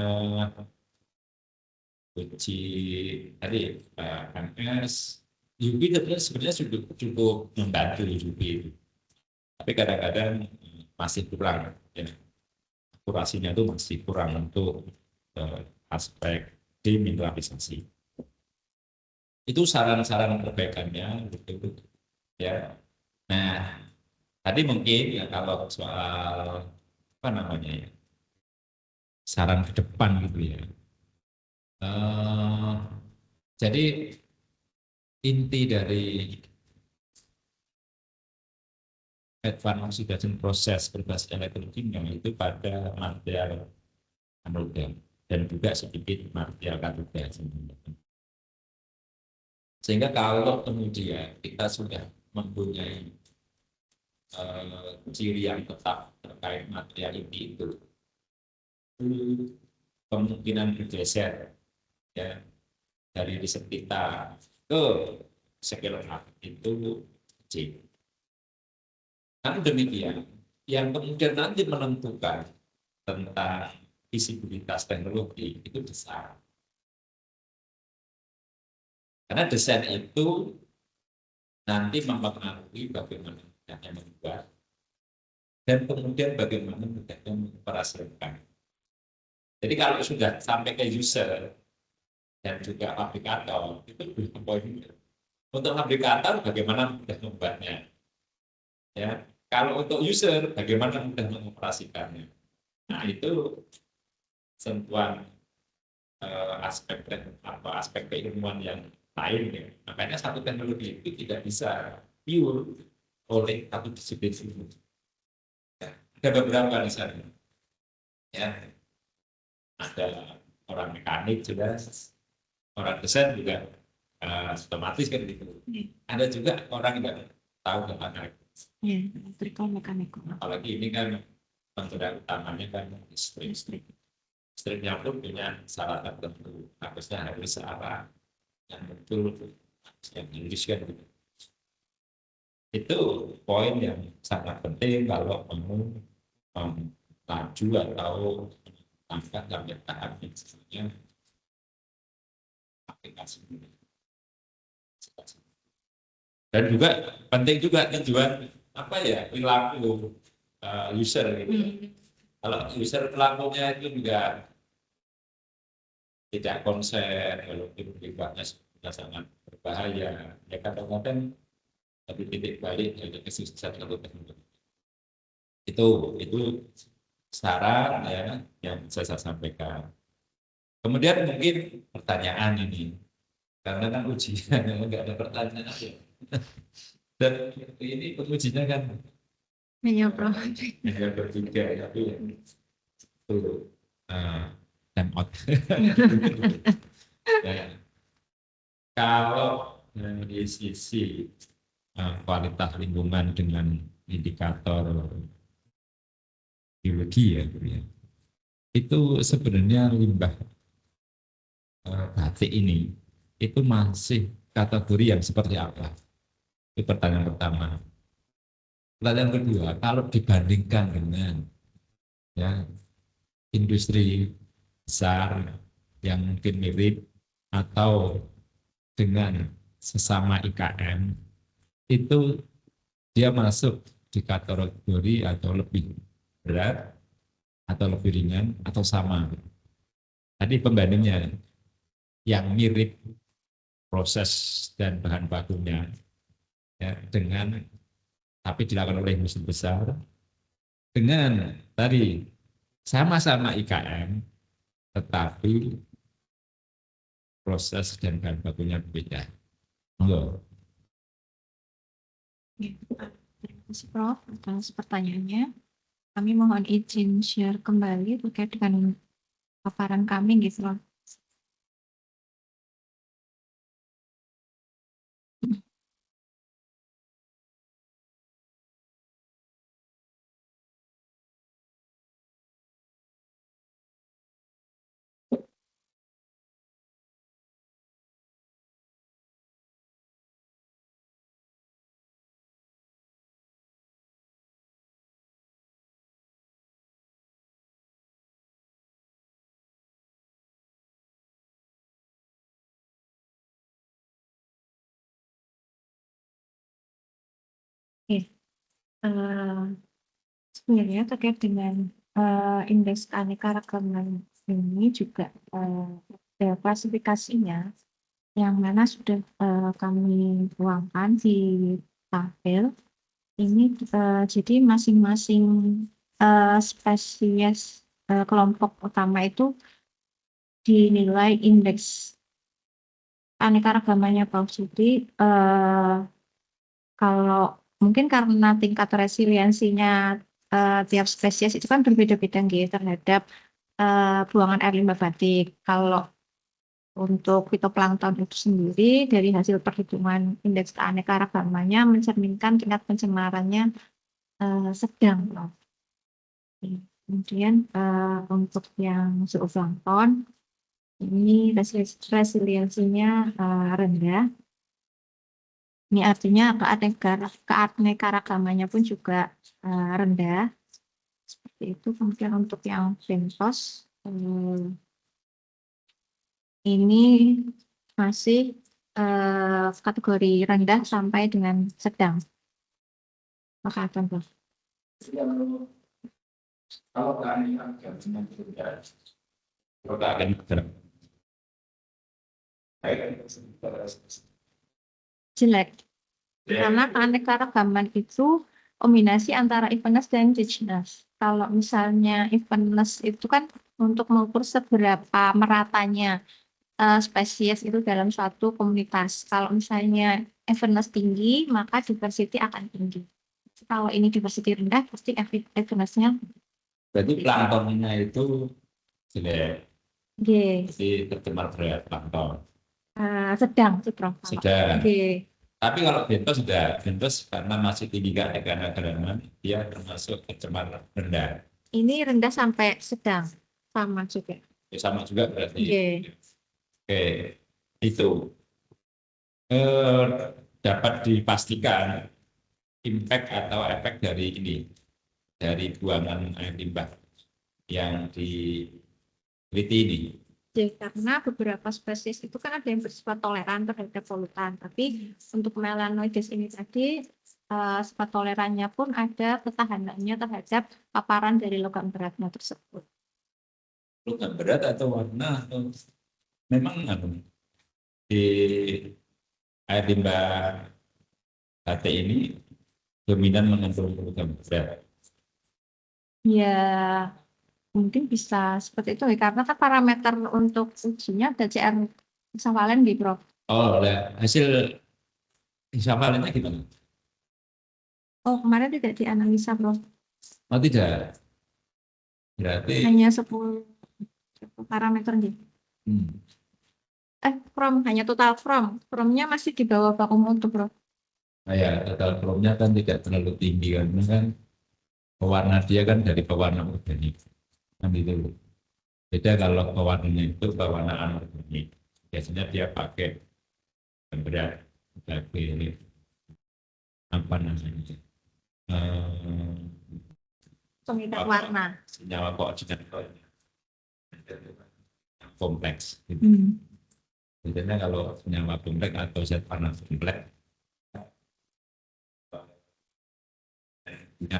uji tadi MS, UV sebenarnya cukup membantu UV, tapi kadang-kadang masih kurang, ya. Akurasinya itu masih kurang untuk aspek demineralisasi. Itu saran-saran perbaikannya, gitu, ya. Nah, tadi mungkin ya kalau soal apa namanya ya, saran ke depan gitu ya. Jadi inti dari advanced oxidation process berbasis elektrokimia itu pada material anoda dan juga sedikit material katoda. Sehingga kalau kemudian kita sudah mempunyai ciri yang tetap terkait material ini itu kemungkinan bergeser, ya, dari riset kita ke scale up itu kecil. Namun demikian, yang kemudian nanti menentukan tentang visibilitas teknologi itu besar. Karena desain itu nanti mempengaruhi bagaimana mudahnya membuat dan kemudian bagaimana mudahnya mengoperasikan. Jadi kalau sudah sampai ke user dan juga aplikator, itu lebih poinnya. Untuk aplikator bagaimana mudah membuatnya, ya. Kalau untuk user bagaimana mudah mengoperasikannya. Nah, itu sentuhan aspek aspek keilmuan yang lain, ya. Makanya satu teknologi itu tidak bisa pure oleh satu disiplin. Ya, ada beberapa misalnya, ya. Ada orang mekanik juga, orang desain juga otomatis kan gitu. Ada juga orang yang tahu tentang elektrik. Ya, elektrikal mekanikal. Apalagi ini kan penggerak utamanya kan listrik. Listriknya pun punya syarat tertentu, harusnya harus searah yang betul, yang Inggris kan gitu. Itu poin yang sangat penting kalau mau maju atau angkat sampai tahap yang sebenarnya aplikasi. Dan juga penting juga tujuan apa ya, perilaku user gitu. Kalau user pelakunya itu juga tidak konsen, kalau akibatnya sangat berbahaya, ya kadang-kadang tapi titik balik dari kesuksesan teknologi. Itu saran ya yang bisa saya sampaikan. Kemudian mungkin pertanyaan ini, karena kan ujian nggak ada pertanyaan aja. Dan ini pengujinya kan hanya bertiga, tapi itu time out. Nah, kalau dari sisi kualitas lingkungan dengan indikator biologi ya, itu sebenarnya limbah batik ini itu masih kategori yang seperti apa? Itu pertanyaan pertama. Pertanyaan kedua, kalau dibandingkan dengan ya industri besar yang mungkin mirip atau dengan sesama IKM, itu dia masuk di kategori atau lebih berat atau lebih ringan atau sama. Tadi pembandingnya yang mirip proses dan bahan bakunya ya, dengan tapi dilakukan oleh industri besar dengan tadi sama-sama IKM tetapi proses dan bahan bakunya berbeda. Monggo. Terima kasih Prof atas pertanyaannya. Kami mohon izin share kembali terkait dengan paparan kami gitu loh. Oke, sebenarnya terkait dengan indeks keanekaragaman ini juga ada klasifikasinya yang mana sudah kami tuangkan di tabel. Ini jadi masing-masing spesies kelompok utama itu dinilai indeks keanekaragamannya bagus. Jadi kalau mungkin karena tingkat resiliensinya tiap spesies itu kan berbeda-beda gitu terhadap buangan air limbah batik. Kalau untuk fitoplankton itu sendiri dari hasil perhitungan indeks keanekaragamannya mencerminkan tingkat pencemarannya sedang. Kemudian untuk yang zooplankton ini resiliensinya rendah. Ini artinya keanekaragamannya pun juga rendah. Seperti itu. Kemudian untuk yang bentos ini masih kategori rendah sampai dengan sedang. Maka contoh. Kalau keanekaragaman jelek. Karena keanekaragaman itu kombinasi antara evenness dan indigenous. Kalau misalnya evenness itu kan untuk mengukur seberapa meratanya spesies itu dalam suatu komunitas. Kalau misalnya evenness tinggi, maka diversity akan tinggi. Kalau ini diversity rendah, pasti evenness-nya. berarti planktonnya itu jelek. Oke. Jadi tercemar berat plankton. Sedang sih Prof. Sedang. Oke. Tapi kalau bentos sudah, bentos karena masih tinggi keanekaragaman, dia termasuk tercemar rendah. Ini rendah sampai sedang, sama juga. Ya, sama juga berarti. Oke. Oke, itu dapat dipastikan impact atau efek dari ini, dari buangan air limbah yang diteliti ini. Ya, karena beberapa spesies itu kan ada yang bersifat toleran terhadap polutan, tapi untuk melanoides ini tadi sifat tolerannya pun ada ketahanannya terhadap paparan dari logam beratnya tersebut. Logam berat atau warna atau memang di air limbah batik ini dominan mengandung logam berat. Ya, mungkin bisa seperti itu ya, karena kan parameter untuk ujinya ada CR hexavalen di Prof. Oh, hasil hexavalennya gimana? Oh, kemarin tidak dianalisa Prof. Oh, tidak. Berarti Hanya 10 parameter gitu. Hanya total from-nya masih di bawah baku mutu Prof. Nah ya, total chrome-nya kan tidak terlalu tinggi karena kan pewarna dia kan dari pewarna organik. Kan itu. Beda kalau pewarnanya itu pewarnaan organik. Biasanya dia pakai berat sebagai apa namanya Pengikat warna. senyawa koordinator kompleks. Gitu. Biasanya kalau senyawa kompleks atau zat warna kompleks punya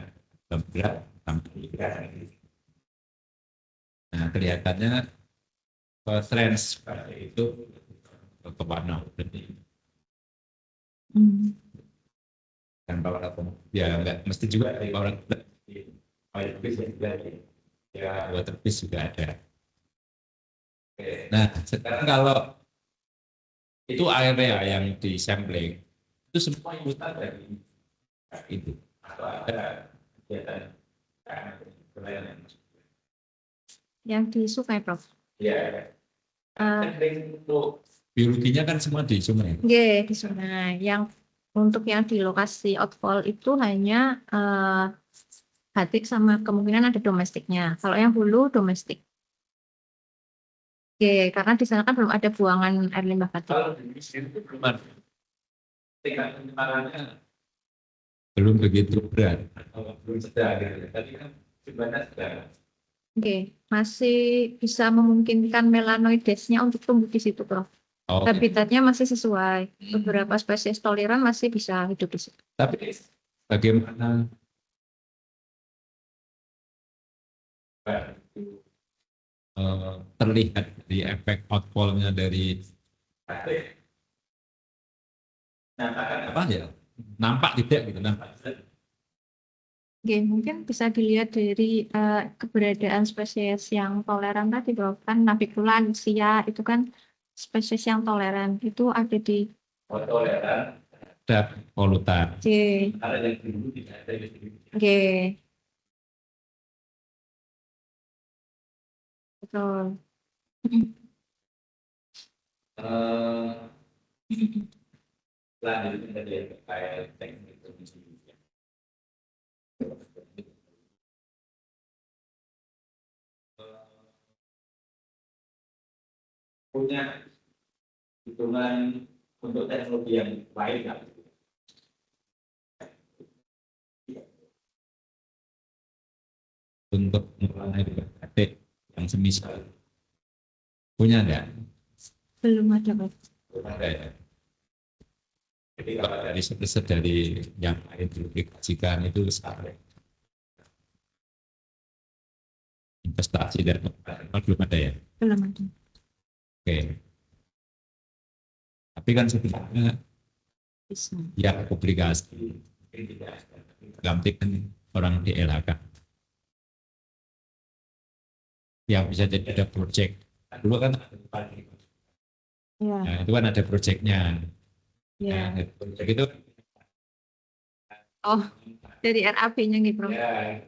berat sampai berat. Nah, kelihatannya tren seperti itu ke warna organik. Dan power ya nggak mesti juga dari power ya waterpiece juga ada. Nah sekarang kalau itu area yang di sampling itu semua ikutan dari itu atau ada kegiatan Yang di sungai, Prof. ya untuk biologinya kan semua di sungai. Oke, di sungai. Yang untuk yang di lokasi outfall itu hanya batik sama kemungkinan ada domestiknya. Kalau yang hulu domestik. Oke, karena di sana kan belum ada buangan air limbah batik. Kalau di sini itu belum ada. Tingkat pencemarannya belum begitu berat atau belum sedang gitu. Tadi kan sebenarnya sedang. Oke, masih bisa memungkinkan melanoidesnya untuk tumbuh di situ, Prof. Oh, Habitatnya masih sesuai. Beberapa spesies toleran masih bisa hidup di situ. tapi bagaimana terlihat di efek outfall-nya dari apa ya? Nampak tidak gitu, nampak. Oke, mungkin bisa dilihat dari keberadaan spesies yang toleran tadi, Prof. Kan Navicula, Lucia, itu kan spesies yang toleran. Itu ada di Toleran terhadap polutan. C. Ada yang dulu tidak ada yang dulu. Oke, betul. Selanjutnya dari terkait teknik produksi. Punya hitungan untuk teknologi yang lain nggak? Untuk mengurangi batik yang semisal punya nggak? Belum ada, Prof. Belum ada ya. Jadi kalau dari riset dari yang lain diaplikasikan itu sekarang investasi dan belum ada ya. Belum ada. Oke. Tapi kan sebenarnya Bisa. ya publikasi ganti kan orang di LHK yang bisa jadi ada project dulu kan Ya, nah, itu kan ada projectnya ya. nah, project itu Oh, dari RAP-nya nih, Prof. ya,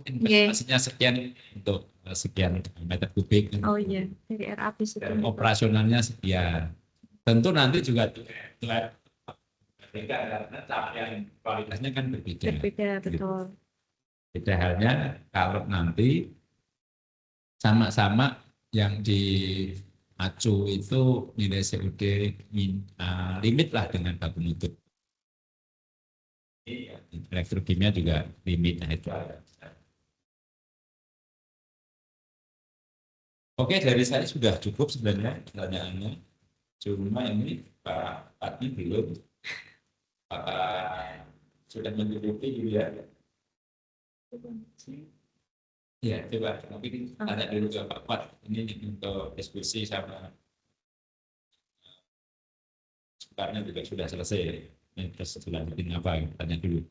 investasinya sekian untuk sekian meter kubik Oh iya, dari RAP situ. dan operasionalnya sekian tentu nanti juga karena capaian kualitasnya kan berbeda. Berbeda, betul. Beda halnya kalau nanti sama-sama yang di acu itu nilai COD limit lah dengan baku mutu. Elektrokimia juga limit. Nah itu. Oke, dari saya sudah cukup sebenarnya pertanyaannya. Cuma ini Pak Pati belum. Pak sudah mencukupi gitu ya. Ya, coba mungkin tanya dulu ke Pak Pat. Ini untuk diskusi sama sebenarnya juga sudah selesai. Ini terus lanjutin apa? Tanya dulu.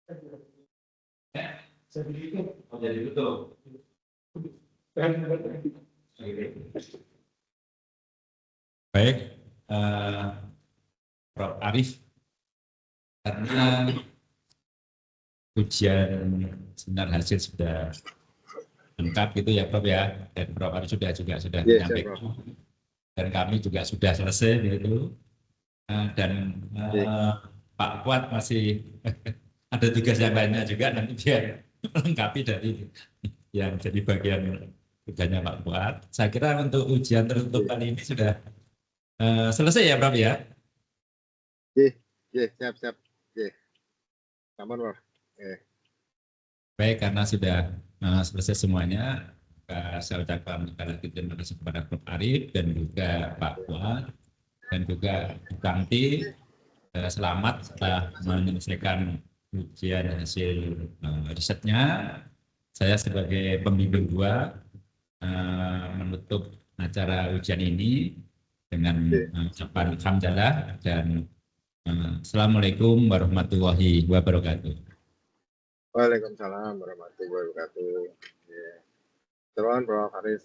Oh, jadi tutup. Baik, Prof. Arif, karena ujian seminar hasil sudah lengkap gitu ya Prof ya, dan Prof Arif sudah Iya, siap, menyampaikan, Prof. dan kami juga sudah selesai gitu, dan Pak Kuat masih ada tugas yang lainnya juga, nanti biar melengkapi dari yang jadi bagian tugasnya Pak Kuat. Saya kira untuk ujian tertutup kali ini sudah selesai ya Prof ya. Iya, siap. Iya. Aman, Prof. Baik, karena sudah selesai semuanya, saya ucapkan sekali lagi terima kasih kepada Prof Arif dan juga Pak Kuat dan juga Bu Kanti. Selamat setelah menyelesaikan ujian hasil risetnya. Saya sebagai pembimbing 2 menutup acara ujian ini dengan ucapan hamdalah dan Assalamualaikum warahmatullahi wabarakatuh. Waalaikumsalam warahmatullahi wabarakatuh. Terus, Prof. Haris.